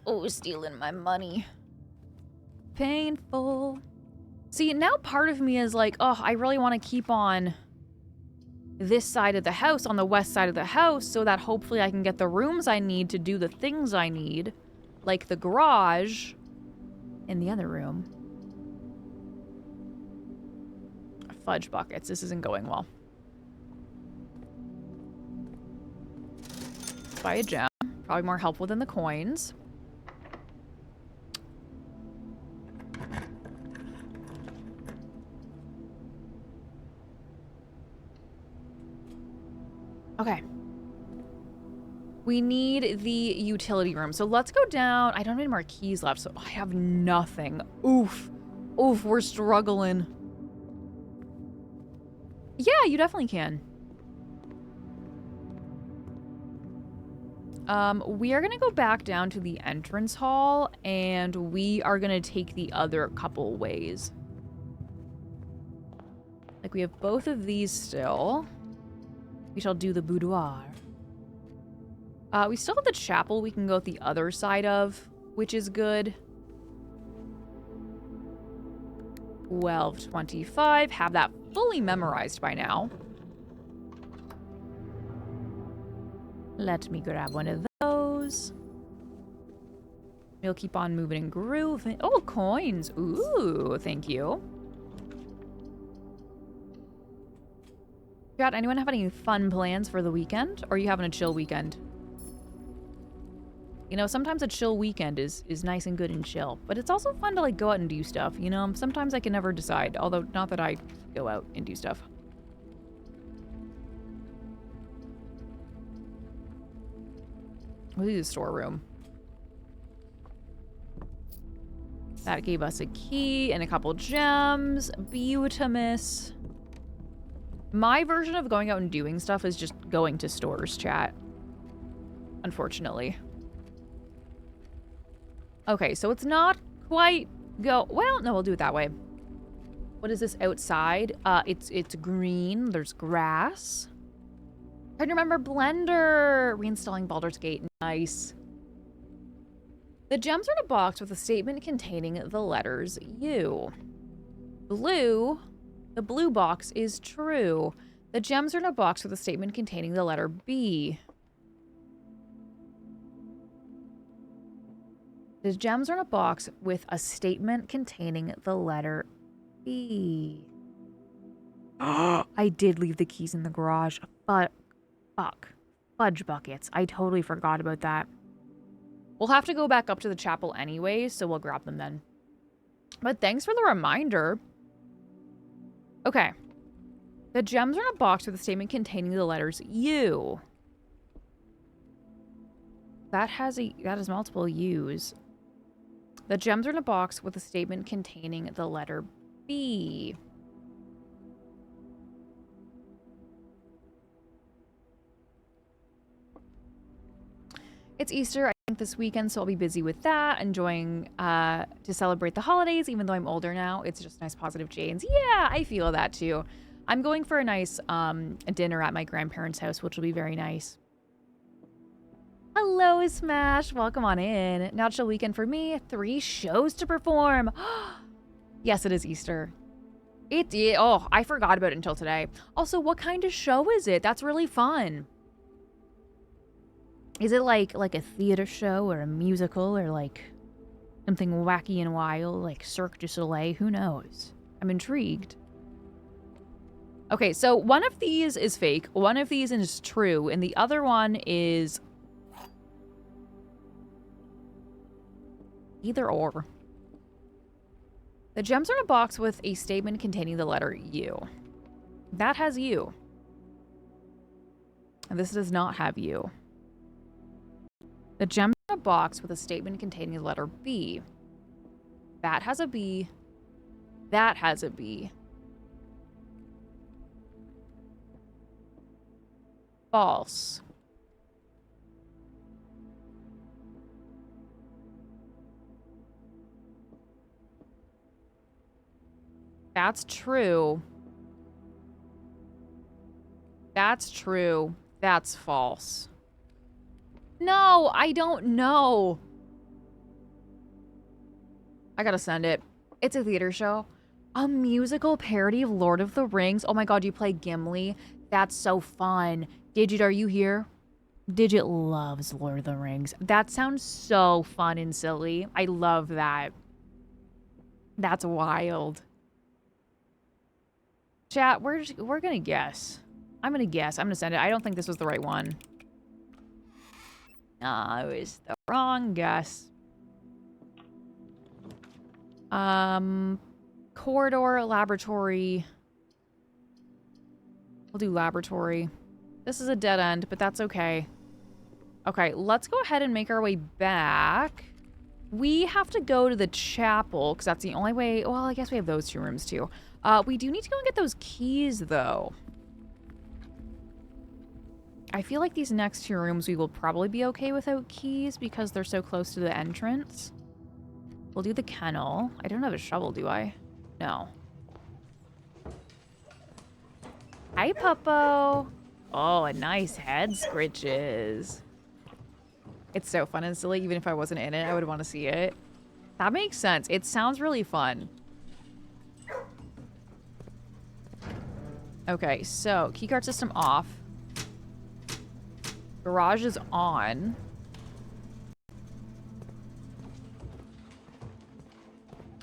Oh, stealing my money. Painful. See, now part of me is like, oh, I really want to keep on this side of the house, on the west side of the house, so that hopefully I can get the rooms I need to do the things I need. Like the garage in the other room. Fudge buckets. This isn't going well. Buy a gem. Probably more helpful than the coins. Okay. We need the utility room. So let's go down. I don't have any more keys left, so I have nothing. Oof. Oof, we're struggling. Yeah, you definitely can. We are going to go back down to the entrance hall, and we are going to take the other couple ways. Like, we have both of these still. We shall do the boudoir. We still have the chapel we can go the other side of, which is good. 12:25. Have that fully memorized by now. Let me grab one of those. We'll keep on moving and grooving. Oh, coins. Ooh, thank you. Chat, anyone have any fun plans for the weekend? Or are you having a chill weekend? You know, sometimes a chill weekend is nice and good and chill. But it's also fun to, like, go out and do stuff, you know? Sometimes I can never decide. Although, not that I go out and do stuff. We'll do the storeroom. That gave us a key and a couple gems. Beautimus. My version of going out and doing stuff is just going to stores, chat. Unfortunately. Okay, so it's not quite well, no, we'll do it that way. What is this outside? It's green. There's grass. Trying to remember Blender. Reinstalling Baldur's Gate. Nice. The gems are in a box with a statement containing the letters U. Blue. The blue box is true. The gems are in a box with a statement containing the letter B. The gems are in a box with a statement containing the letter B. I did leave the keys in the garage. But fuck. Fudge buckets. I totally forgot about that. We'll have to go back up to the chapel anyway, so we'll grab them then. But thanks for the reminder. Okay. The gems are in a box with a statement containing the letters U. That has multiple U's. The gems are in a box with a statement containing the letter B. It's Easter, I think, this weekend, so I'll be busy with that, enjoying to celebrate the holidays, even though I'm older now. It's just nice, positive change. Yeah, I feel that too. I'm going for a nice dinner at my grandparents' house, which will be very nice. Hello, Smash. Welcome on in. Now chill weekend for me. 3 shows to perform. Yes, it is Easter. Oh, I forgot about it until today. Also, what kind of show is it? That's really fun. Is it like a theater show or a musical or like something wacky and wild like Cirque du Soleil? Who knows? I'm intrigued. Okay, so one of these is fake. One of these is true. And the other one is either or. The gems are in a box with a statement containing the letter U. That has U. And this does not have U. The gems are in a box with a statement containing the letter B. That has a B. That has a B. False. That's true. That's true. That's false. No, I don't know. I gotta send it. It's a theater show. A musical parody of Lord of the Rings. Oh my god, you play Gimli? That's so fun. Digit, are you here? Digit loves Lord of the Rings. That sounds so fun and silly. I love that. That's wild. Chat, we're gonna guess. I'm gonna guess. I'm gonna send it. I don't think this was the right one. No, it was the wrong guess. Corridor, laboratory. We'll do laboratory. This is a dead end, but that's okay. Okay, let's go ahead and make our way back. We have to go to the chapel, because that's the only way. Well, I guess we have those 2 rooms, too. We do need to go and get those keys, though. I feel like these next 2 rooms we will probably be okay without keys because they're so close to the entrance. We'll do the kennel. I don't have a shovel, do I? No. Hi, Puppo. Oh, a nice head scritches. It's so fun and silly. Even if I wasn't in it, I would want to see it. That makes sense. It sounds really fun. Okay, so keycard system off. Garage is on.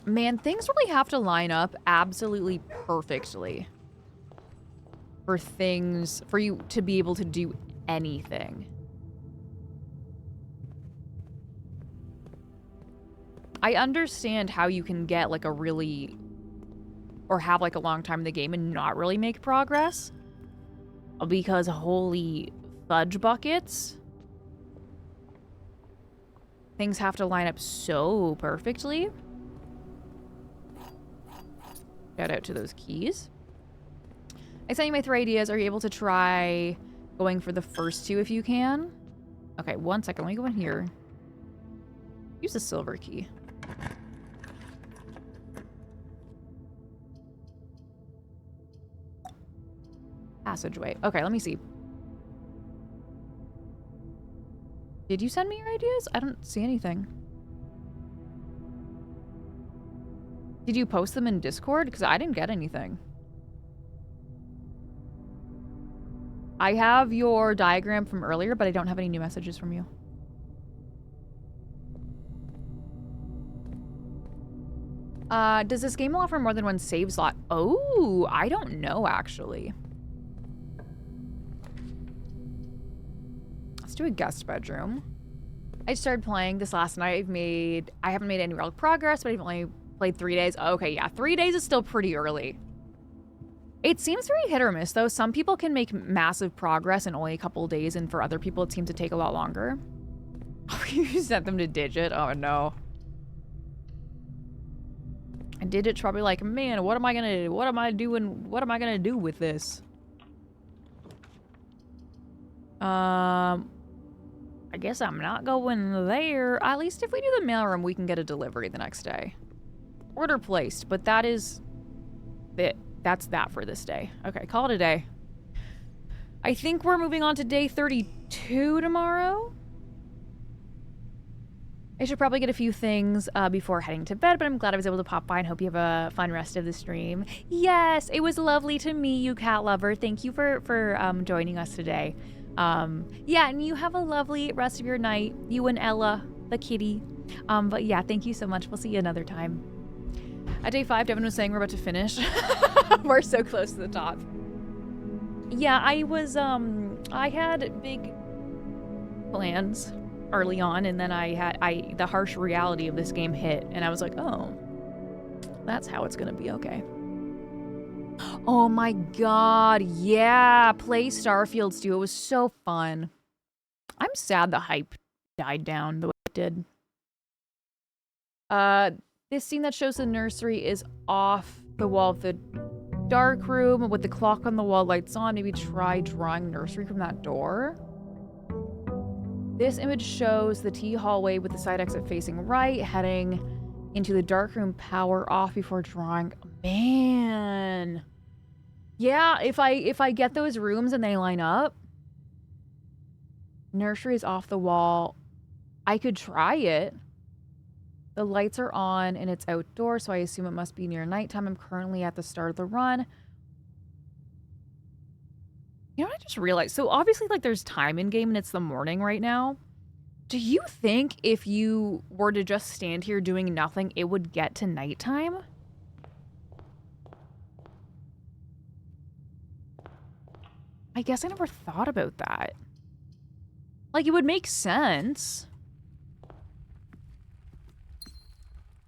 Man, things really have to line up absolutely perfectly for you to be able to do anything. I understand how you can get like or have like a long time in the game and not really make progress. Because holy fudge buckets. Things have to line up so perfectly. Shout out to those keys. I sent you my 3 ideas. Are you able to try going for the first 2 if you can? Okay, 1 second. Let me go in here. Use the silver key. Passageway. Okay, let me see. Did you send me your ideas? I don't see anything. Did you post them in Discord? Because I didn't get anything. I have your diagram from earlier, but I don't have any new messages from you. Does this game offer more than 1 save slot? Oh, I don't know, actually. Let's do a guest bedroom. I started playing this last night. I haven't made any real progress, but I've only played 3 days. Okay, yeah, 3 days is still pretty early. It seems very hit or miss, though. Some people can make massive progress in only a couple of days, and for other people, it seems to take a lot longer. You sent them to Digit? Oh, no. And Digit's probably like, man, what am I gonna do with this? I guess I'm not going there. At least if we do the mailroom, we can get a delivery the next day. Order placed, but that is it. That's that for this day. Okay, call it a day. I think we're moving on to day 32 tomorrow. I should probably get a few things before heading to bed, but I'm glad I was able to pop by and hope you have a fun rest of the stream. Yes, it was lovely to meet you, cat lover. Thank you for joining us today. Yeah, and you have a lovely rest of your night. You and Ella, the kitty. But yeah, thank you so much. We'll see you another time. At day 5, Devon was saying we're about to finish. We're so close to the top. Yeah, I had big plans early on, and then the harsh reality of this game hit, and I was like, oh, that's how it's gonna be, okay. Oh my god, yeah, play Starfield, Stu. It was so fun. I'm sad the hype died down the way it did. This scene that shows the nursery is off the wall of the dark room with the clock on the wall lights on. Maybe try drawing nursery from that door. This image shows the T hallway with the side exit facing right, heading into the dark room, power off before drawing. Man. Yeah, if I get those rooms and they line up, nursery is off the wall. I could try it. The lights are on and it's outdoors, so I assume it must be near nighttime. I'm currently at the start of the run. You know what I just realized? So obviously, like, there's time in game and it's the morning right now. Do you think if you were to just stand here doing nothing, it would get to nighttime? I guess I never thought about that. Like, it would make sense.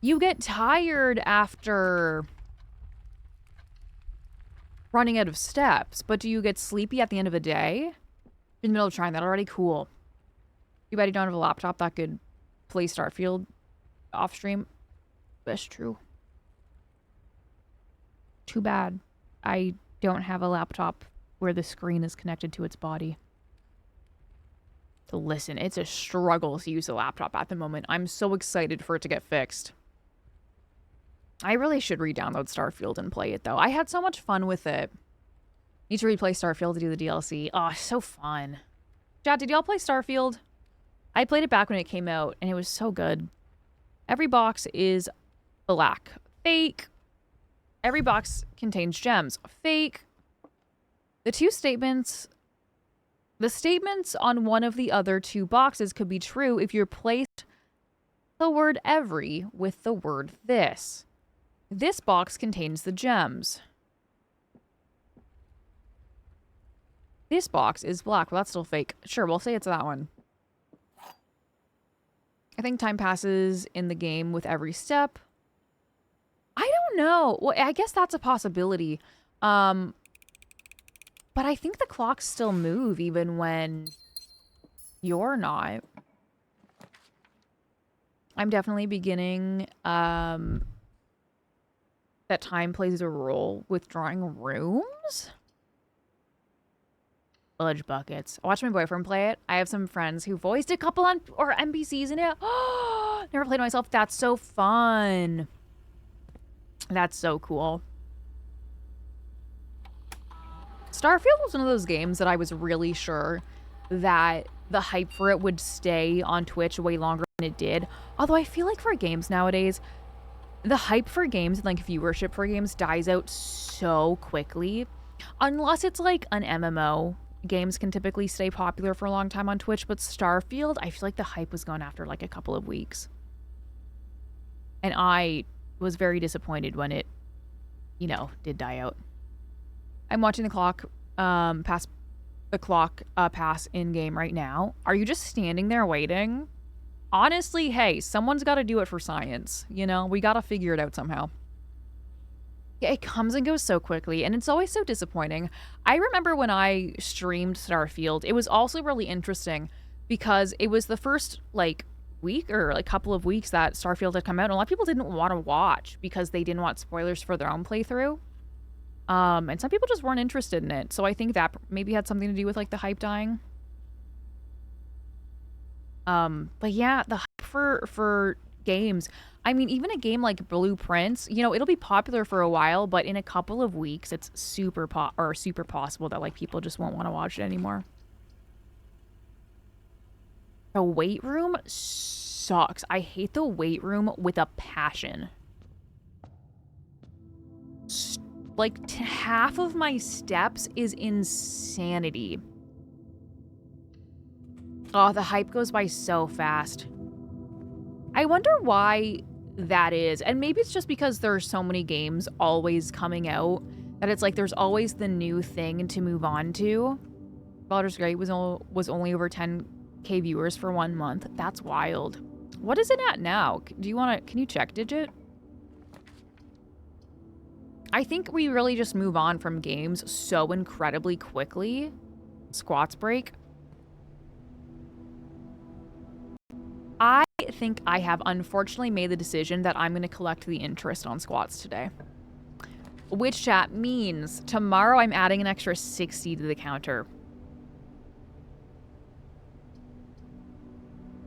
You get tired after running out of steps, but do you get sleepy at the end of the day? In the middle of trying that already? Cool. Too bad you don't have a laptop that could play Starfield off stream. That's true. Too bad I don't have a laptop where the screen is connected to its body. So listen, it's a struggle to use a laptop at the moment. I'm so excited for it to get fixed. I really should re-download Starfield and play it, though. I had so much fun with it. Need to replay Starfield to do the DLC. Oh, so fun. Chat, did y'all play Starfield? I played it back when it came out, and it was so good. Every box is black. Fake. Every box contains gems. Fake. The statements on one of the other two boxes could be true if you replaced the word every with the word this. This box contains the gems. This box is black. Well, that's still fake. Sure, we'll say it's that one. I think time passes in the game with every step. I don't know. Well, I guess that's a possibility. But I think the clocks still move even when you're not. I'm definitely beginning that time plays a role with drawing rooms. Village buckets. I watched my boyfriend play it. I have some friends who voiced a couple or NPCs in it. Oh, never played it myself. That's so fun. That's so cool. Starfield was one of those games that I was really sure that the hype for it would stay on Twitch way longer than it did. Although I feel like for games nowadays, the hype for games and like viewership for games dies out so quickly. Unless it's like an MMO. Games can typically stay popular for a long time on Twitch, but Starfield, I feel like the hype was gone after like a couple of weeks. And I was very disappointed when it, you know, did die out. I'm watching the clock pass in game right now. Are you just standing there waiting? Honestly, hey, someone's got to do it for science. You know, we got to figure it out somehow. Yeah, it comes and goes so quickly, and it's always so disappointing. I remember when I streamed Starfield, it was also really interesting because it was the first, like, week or, like, couple of weeks that Starfield had come out, and a lot of people didn't want to watch because they didn't want spoilers for their own playthrough. And some people just weren't interested in it, so I think that maybe had something to do with, like, the hype dying. But yeah, the hype for games... I mean, even a game like Blueprints, you know, it'll be popular for a while, but in a couple of weeks, it's super possible that, like, people just won't want to watch it anymore. The wait room sucks. I hate the wait room with a passion. Like, half of my steps is insanity. Oh, the hype goes by so fast. I wonder why that is. And maybe it's just because there are so many games always coming out that it's like there's always the new thing to move on to. Baldur's Gate was only over 10k viewers for 1 month. That's wild. What is it at now? Do you want to... Can you check, Digit? I think we really just move on from games so incredibly quickly. Squats break. I think I have unfortunately made the decision that I'm going to collect the interest on squats today. Which, chat, means tomorrow I'm adding an extra 60 to the counter.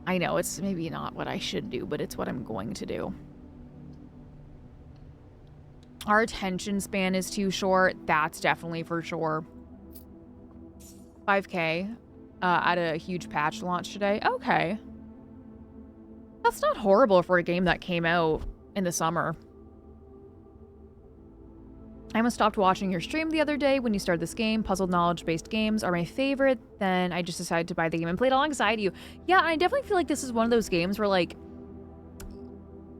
I know, it's maybe not what I should do, but it's what I'm going to do. Our attention span is too short. That's definitely for sure. 5K at a huge patch launch today. Okay. That's not horrible for a game that came out in the summer. I almost stopped watching your stream the other day when you started this game. Puzzle knowledge-based games are my favorite. Then I just decided to buy the game and play it alongside you. Yeah, I definitely feel like this is one of those games where, like,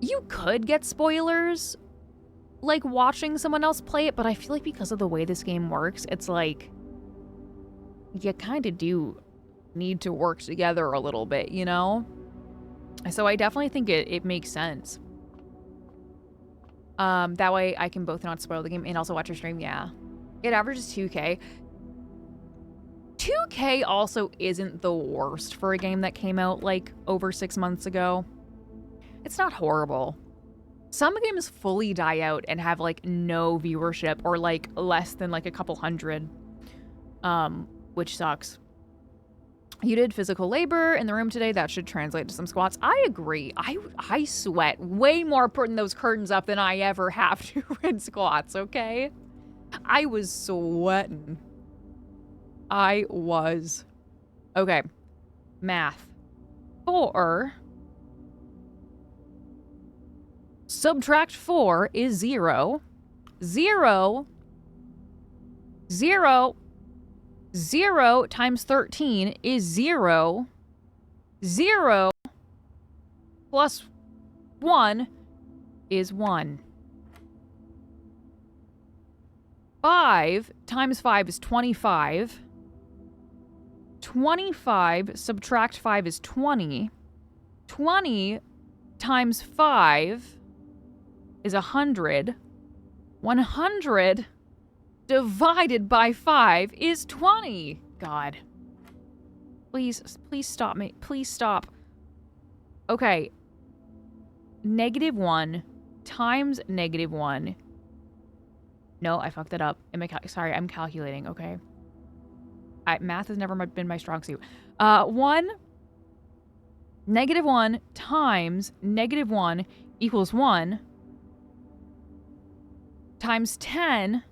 you could get spoilers, like, watching someone else play it, but I feel like because of the way this game works, it's like, you kind of do need to work together a little bit, you know? So I definitely think it makes sense. That way I can both not spoil the game and also watch your stream. Yeah. It averages 2K. 2K also isn't the worst for a game that came out like over 6 months ago. It's not horrible. Some games fully die out and have like no viewership or like less than like a couple hundred, which sucks. You did physical labor in the room today. That should translate to some squats. I agree. I sweat way more putting those curtains up than I ever have to in squats, okay? I was sweating. I was. Okay. Math. 4. Subtract 4 is 0. 0. 0. 0 times 13 is 0. 0 plus 1 is 1. 5 times 5 is 25. 25 subtract 5 is 20. 20 times 5 is 100. 100 divided by 5 is 20. God. Please stop me. Please stop. Okay. -1 times -1. No, I fucked that up. Sorry, I'm calculating, okay? Math has never been my strong suit. -1 times -1 equals 1 times 10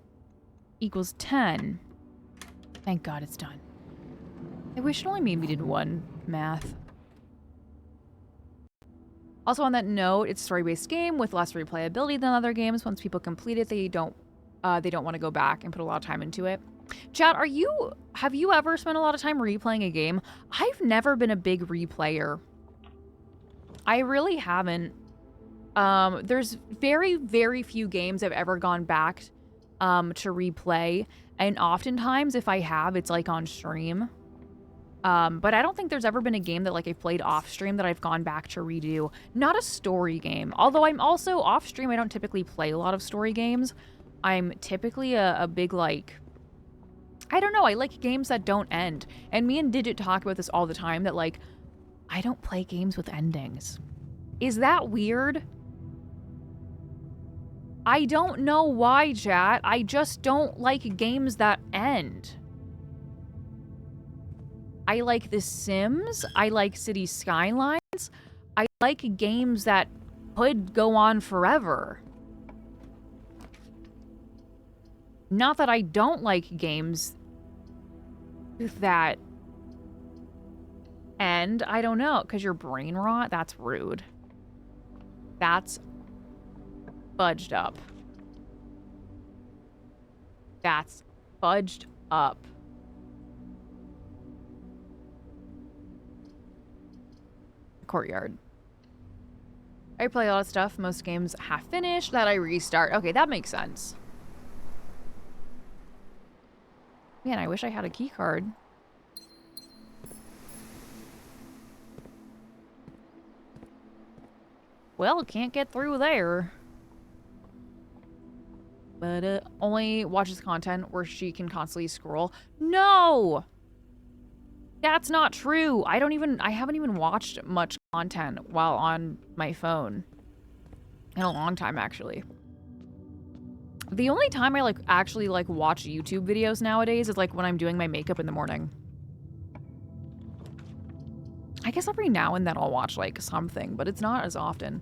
equals 10. Thank God it's done. I wish it only made me do one math. Also on that note, it's a story-based game with less replayability than other games. Once people complete it, they don't want to go back and put a lot of time into it. Chat, have you ever spent a lot of time replaying a game? I've never been a big replayer. I really haven't. There's very, very few games I've ever gone back to replay, and oftentimes if I have, it's like on stream. But I don't think there's ever been a game that like I've played off stream that I've gone back to redo. Not a story game. Although I'm also off stream, I don't typically play a lot of story games. I'm typically a big like, I don't know, I like games that don't end. And me and Digit talk about this all the time, that like, I don't play games with endings. Is that weird? I don't know why, chat. I just don't like games that end. I like The Sims. I like City Skylines. I like games that could go on forever. Not that I don't like games that end. I don't know, because you're brain rot? That's rude. That's fudged up. That's fudged up. Courtyard. I play a lot of stuff. Most games half finished that I restart. Okay, that makes sense. Man, I wish I had a key card. Well, can't get through there. But only watches content where she can constantly scroll. No! That's not true. I haven't even watched much content while on my phone. In a long time, actually. The only time I actually watch YouTube videos nowadays is when I'm doing my makeup in the morning. I guess every now and then I'll watch something, but it's not as often.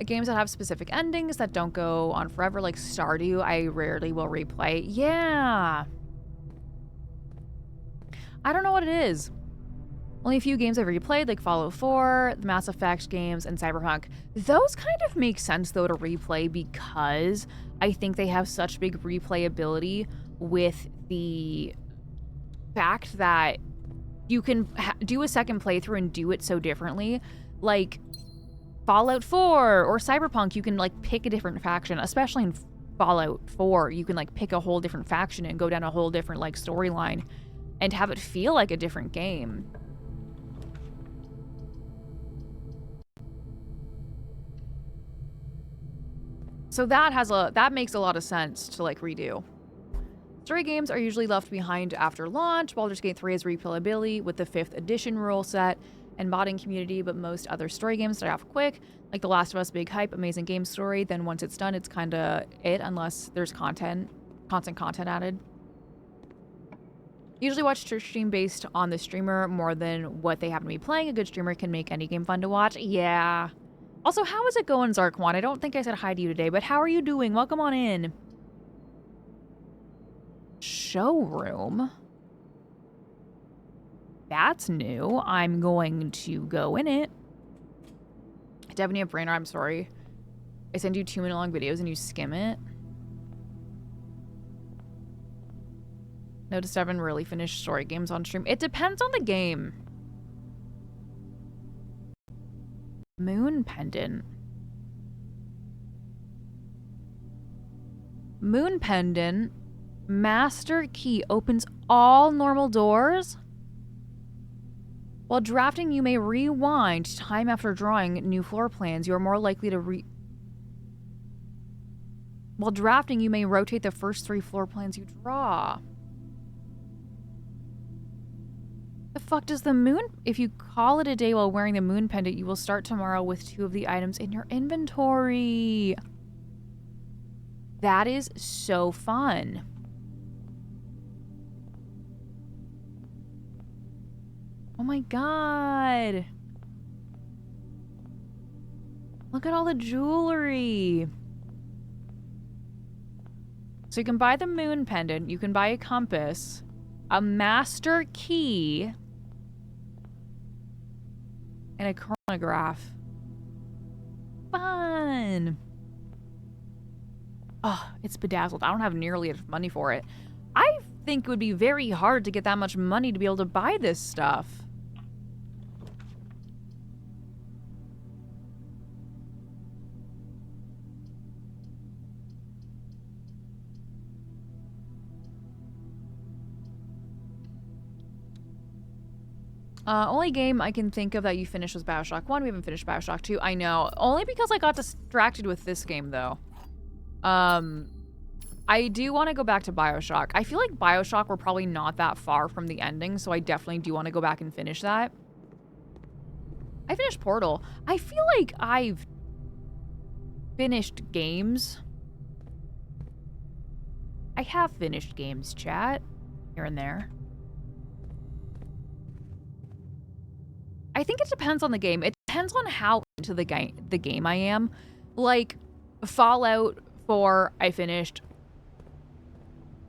Games that have specific endings that don't go on forever, like Stardew, I rarely will replay. Yeah. I don't know what it is. Only a few games I've replayed, like Fallout 4, the Mass Effect games, and Cyberpunk. Those kind of make sense, though, to replay because I think they have such big replayability with the fact that you can do a second playthrough and do it so differently. Like Fallout 4 or Cyberpunk, you can pick a different faction, especially in Fallout 4. You can pick a whole different faction and go down a whole different storyline and have it feel like a different game. So that makes a lot of sense to redo. Story games are usually left behind after launch. Baldur's Gate 3 has replayability with the 5th edition rule set and modding community, but most other story games die off quick. Like The Last of Us, big hype, amazing game story. Then once it's done, it's kind of it, unless there's constant content added. Usually watch stream based on the streamer more than what they happen to be playing. A good streamer can make any game fun to watch. Yeah. Also, how is it going, Zarkwan? I don't think I said hi to you today, but how are you doing? Welcome on in. Showroom? That's new. I'm going to go in it. Devon, you have brain rot. I'm sorry. I send you 2-minute long videos and you skim it. Noticed I haven't really finished story games on stream. It depends on the game. Moon pendant. Moon pendant. Master key opens all normal doors. While drafting, you may rewind time after drawing new floor plans. You are more likely to While drafting, you may rotate the first 3 floor plans you draw. The fuck does the moon... If you call it a day while wearing the moon pendant, you will start tomorrow with 2 of the items in your inventory. That is so fun. Oh my god. Look at all the jewelry. So you can buy the moon pendant, you can buy a compass, a master key, and a chronograph. Fun. Oh, it's bedazzled. I don't have nearly enough money for it. I think it would be very hard to get that much money to be able to buy this stuff. Only game I can think of that you finished was BioShock 1. We haven't finished BioShock 2. I know. Only because I got distracted with this game, though. I do want to go back to BioShock. I feel like BioShock we're probably not that far from the ending, so I definitely do want to go back and finish that. I finished Portal. I feel like I've finished games. I have finished games, chat. Here and there. I think it depends on the game. It depends on how into the game I am. Like, Fallout 4, I finished.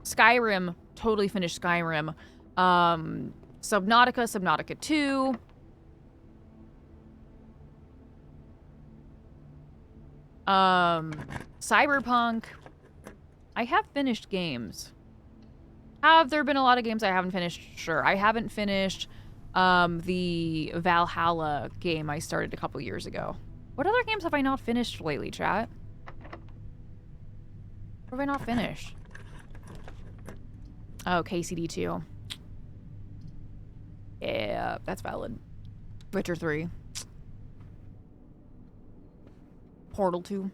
Skyrim, totally finished Skyrim. Subnautica 2. Cyberpunk. I have finished games. Have there been a lot of games I haven't finished? Sure. I haven't finished the Valhalla game I started a couple years ago. What other games have I not finished lately, chat? What have I not finished? Oh, KCD 2. Yeah, that's valid. Witcher 3. Portal 2.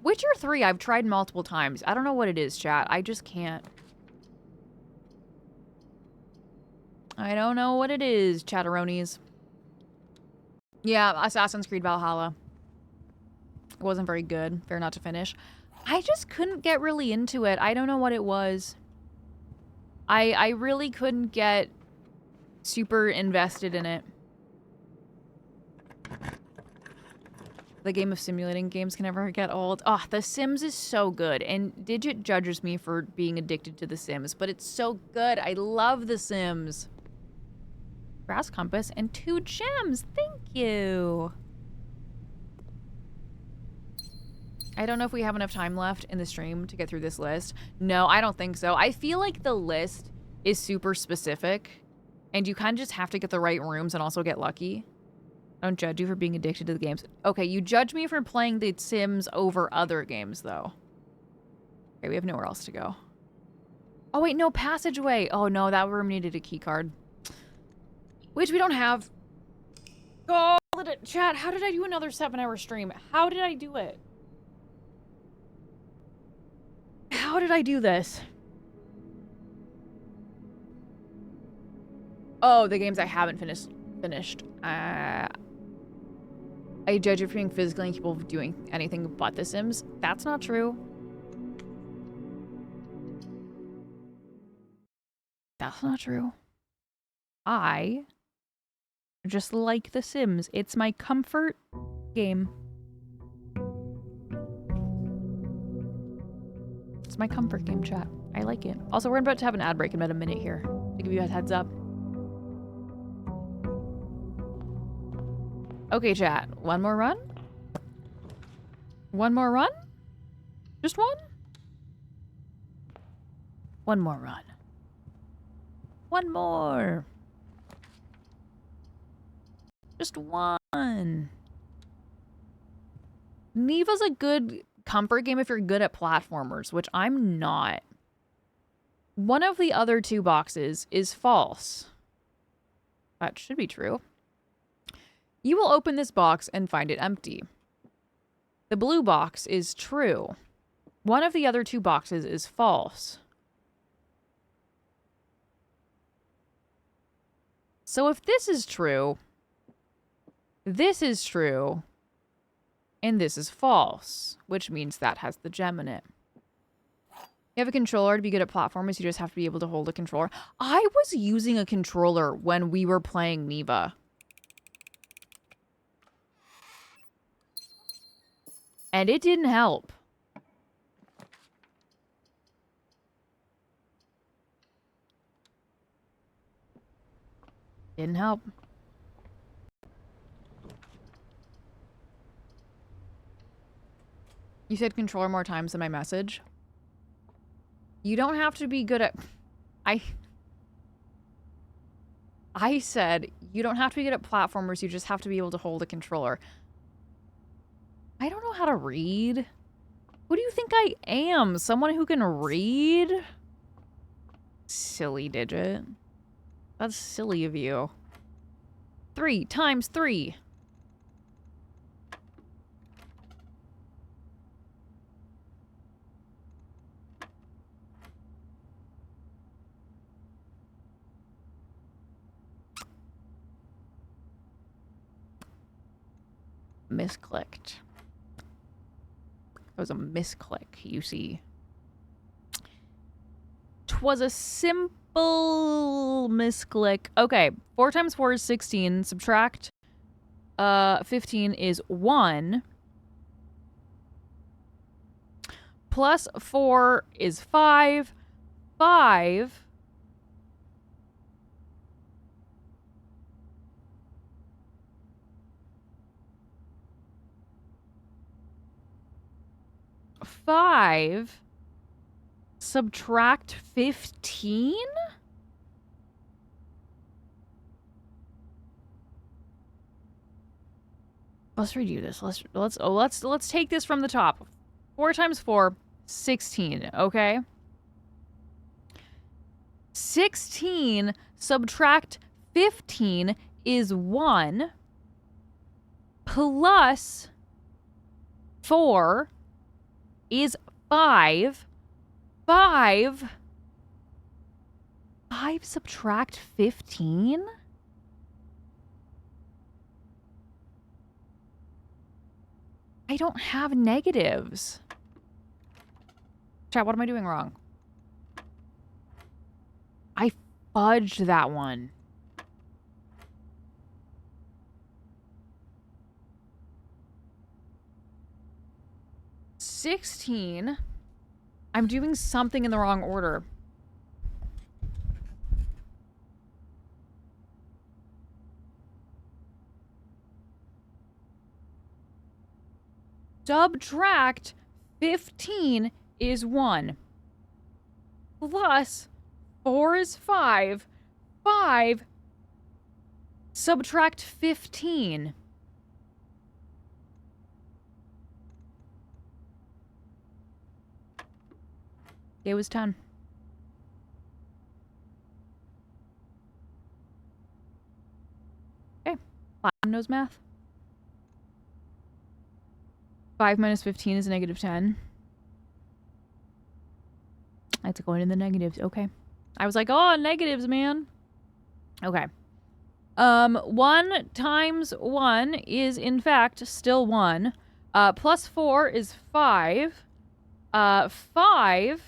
Witcher 3 I've tried multiple times. I don't know what it is, chat. I just can't. I don't know what it is, chatteronies. Yeah, Assassin's Creed Valhalla. It wasn't very good. Fair not to finish. I just couldn't get really into it. I don't know what it was. I really couldn't get super invested in it. The game of simulating games can never get old. Oh, The Sims is so good. And Digit judges me for being addicted to The Sims, but it's so good. I love The Sims. Brass compass and 2 gems. Thank you. I don't know if we have enough time left in the stream to get through this list. No, I don't think so. I feel like the list is super specific and you kind of just have to get the right rooms and also get lucky. I don't judge you for being addicted to the games. Okay, you judge me for playing The Sims over other games, though. Okay, we have nowhere else to go. Oh, wait, no, passageway. Oh, no, that room needed a key card. Which we don't have. Oh, chat, how did I do another 7-hour stream? How did I do it? How did I do this? Oh, the games I haven't finished. I judge you for being physically incapable of doing anything but The Sims. That's not true. That's not true. I just like The Sims. It's my comfort game. It's my comfort game, chat. I like it. Also, we're about to have an ad break in about a minute here. To give you a heads up. Okay, chat. One more run? One more run? Just one? One more run. One more. Just one. Neva's a good comfort game if you're good at platformers, which I'm not. One of the other two boxes is false. That should be true. You will open this box and find it empty. The blue box is true. One of the other two boxes is false. So if this is true, and this is false, which means that has the gem in it. You have a controller to be good at platformers, you just have to be able to hold a controller. I was using a controller when we were playing Neva. And it didn't help. Didn't help. You said controller more times than my message. You don't have to be good at... I said you don't have to be good at platformers, you just have to be able to hold a controller. I don't know how to read. Who do you think I am? Someone who can read? Silly digit. That's silly of you. 3 times 3. Misclicked. That was a misclick, you see. 'Twas a simple misclick. Okay, 4 times 4 is 16. Subtract 15 is 1. Plus 4 is 5. 5. Subtract 15? Let's redo this. Let's take this from the top. 4 times 4, 16, okay? 16 subtract 15 is 1 plus 4 is 5. 5 subtract 15? I don't have negatives. Chat, what am I doing wrong? I fudged that one. $16. I'm doing something in the wrong order. Subtract 15 is 1. Plus 4 is 5. 5 subtract 15. It was 10. Okay. Platinum knows math. 5 minus 15 is negative 10. I had to go into the negatives. Okay. I was like, oh, negatives, man. Okay. 1 times 1 is, in fact, still 1. Plus 4 is 5. 5...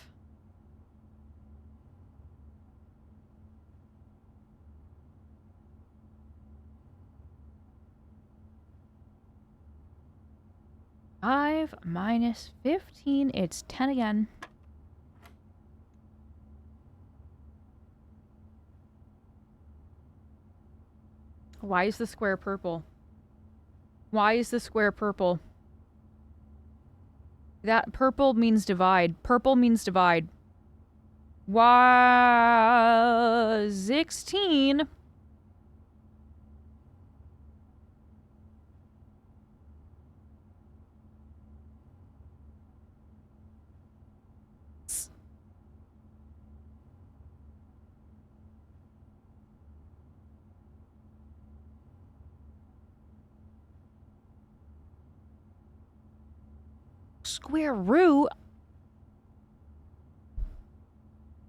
Five minus 15, it's 10 again. Why is the square purple? Why is the square purple? That purple means divide. Purple means divide. Was 16. Square root?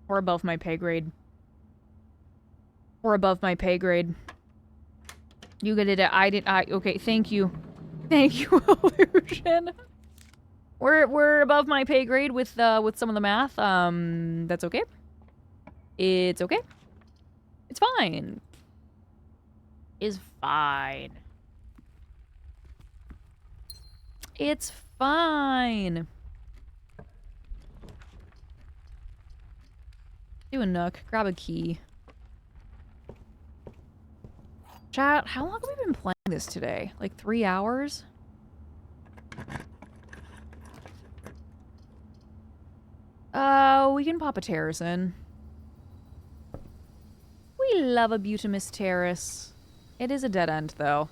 Or above my pay grade. Or above my pay grade. You did it. I did. Okay, thank you. Thank you, Illusion. We're above my pay grade with some of the math. That's okay. It's okay. It's fine. It's fine. It's fine. Do a nook. Grab a key. Chat, how long have we been playing this today? Like 3 hours? We can pop a terrace in. We love a Butamus terrace. It is a dead end, though.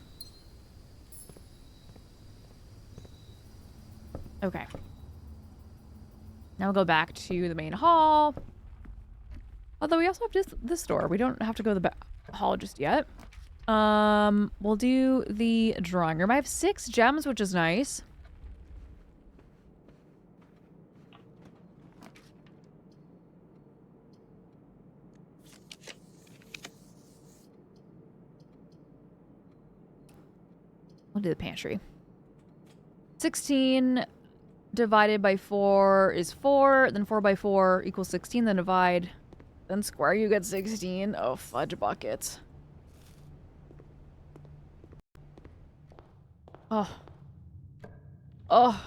Okay. Now we'll go back to the main hall. Although we also have this door. We don't have to go to the hall just yet. We'll do the drawing room. I have 6 gems, which is nice. We'll do the pantry. 16 divided by 4 is 4. Then 4 by 4 equals 16. Then divide. Then square, you get 16. Oh, fudge buckets. Oh. Oh.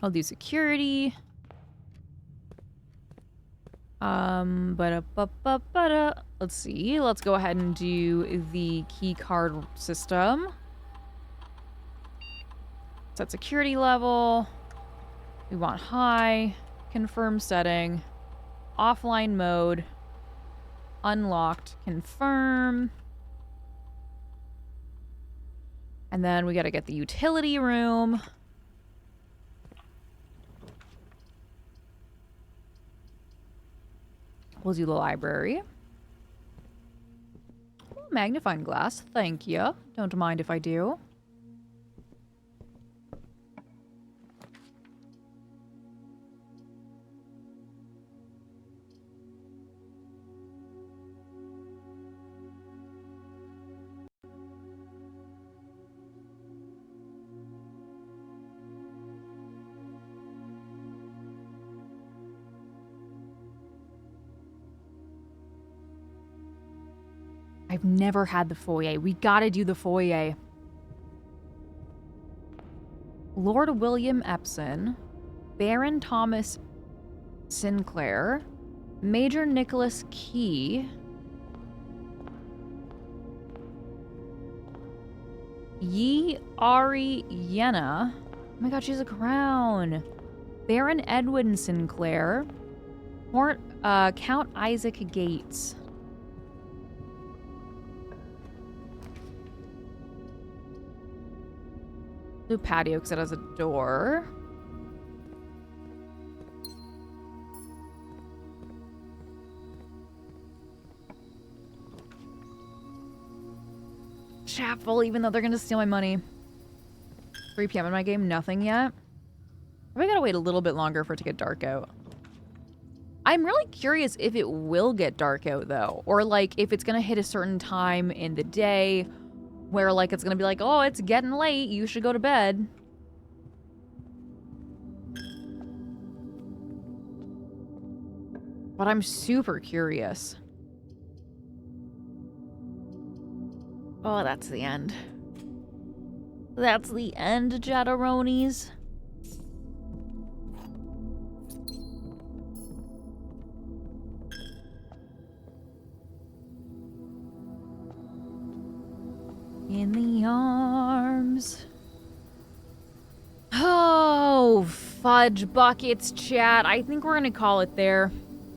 I'll do security. Let's see. Let's go ahead and do the key card system. Set security level. We want high. Confirm setting. Offline mode. Unlocked. Confirm. And then we gotta get the utility room. We'll do the library. Oh, magnifying glass. Thank you. Don't mind if I do. I've never had the foyer. We gotta do the foyer. Lord William Epson, Baron Thomas Sinclair, Major Nicholas Key, Yi Ari Yenna. Oh my god, she has a crown. Baron Edwin Sinclair, Count Isaac Gates. Do patio because it has a door. Chapel, even though they're gonna steal my money. 3 p.m. in my game, nothing yet. We gotta wait a little bit longer for it to get dark out. I'm really curious if it will get dark out though, or like if it's gonna hit a certain time in the day where, like, it's gonna be like, oh, it's getting late, you should go to bed. But I'm super curious. Oh, that's the end. That's the end, Jadaronis. In the arms. Oh, Fudge buckets, chat. I think we're gonna call it there.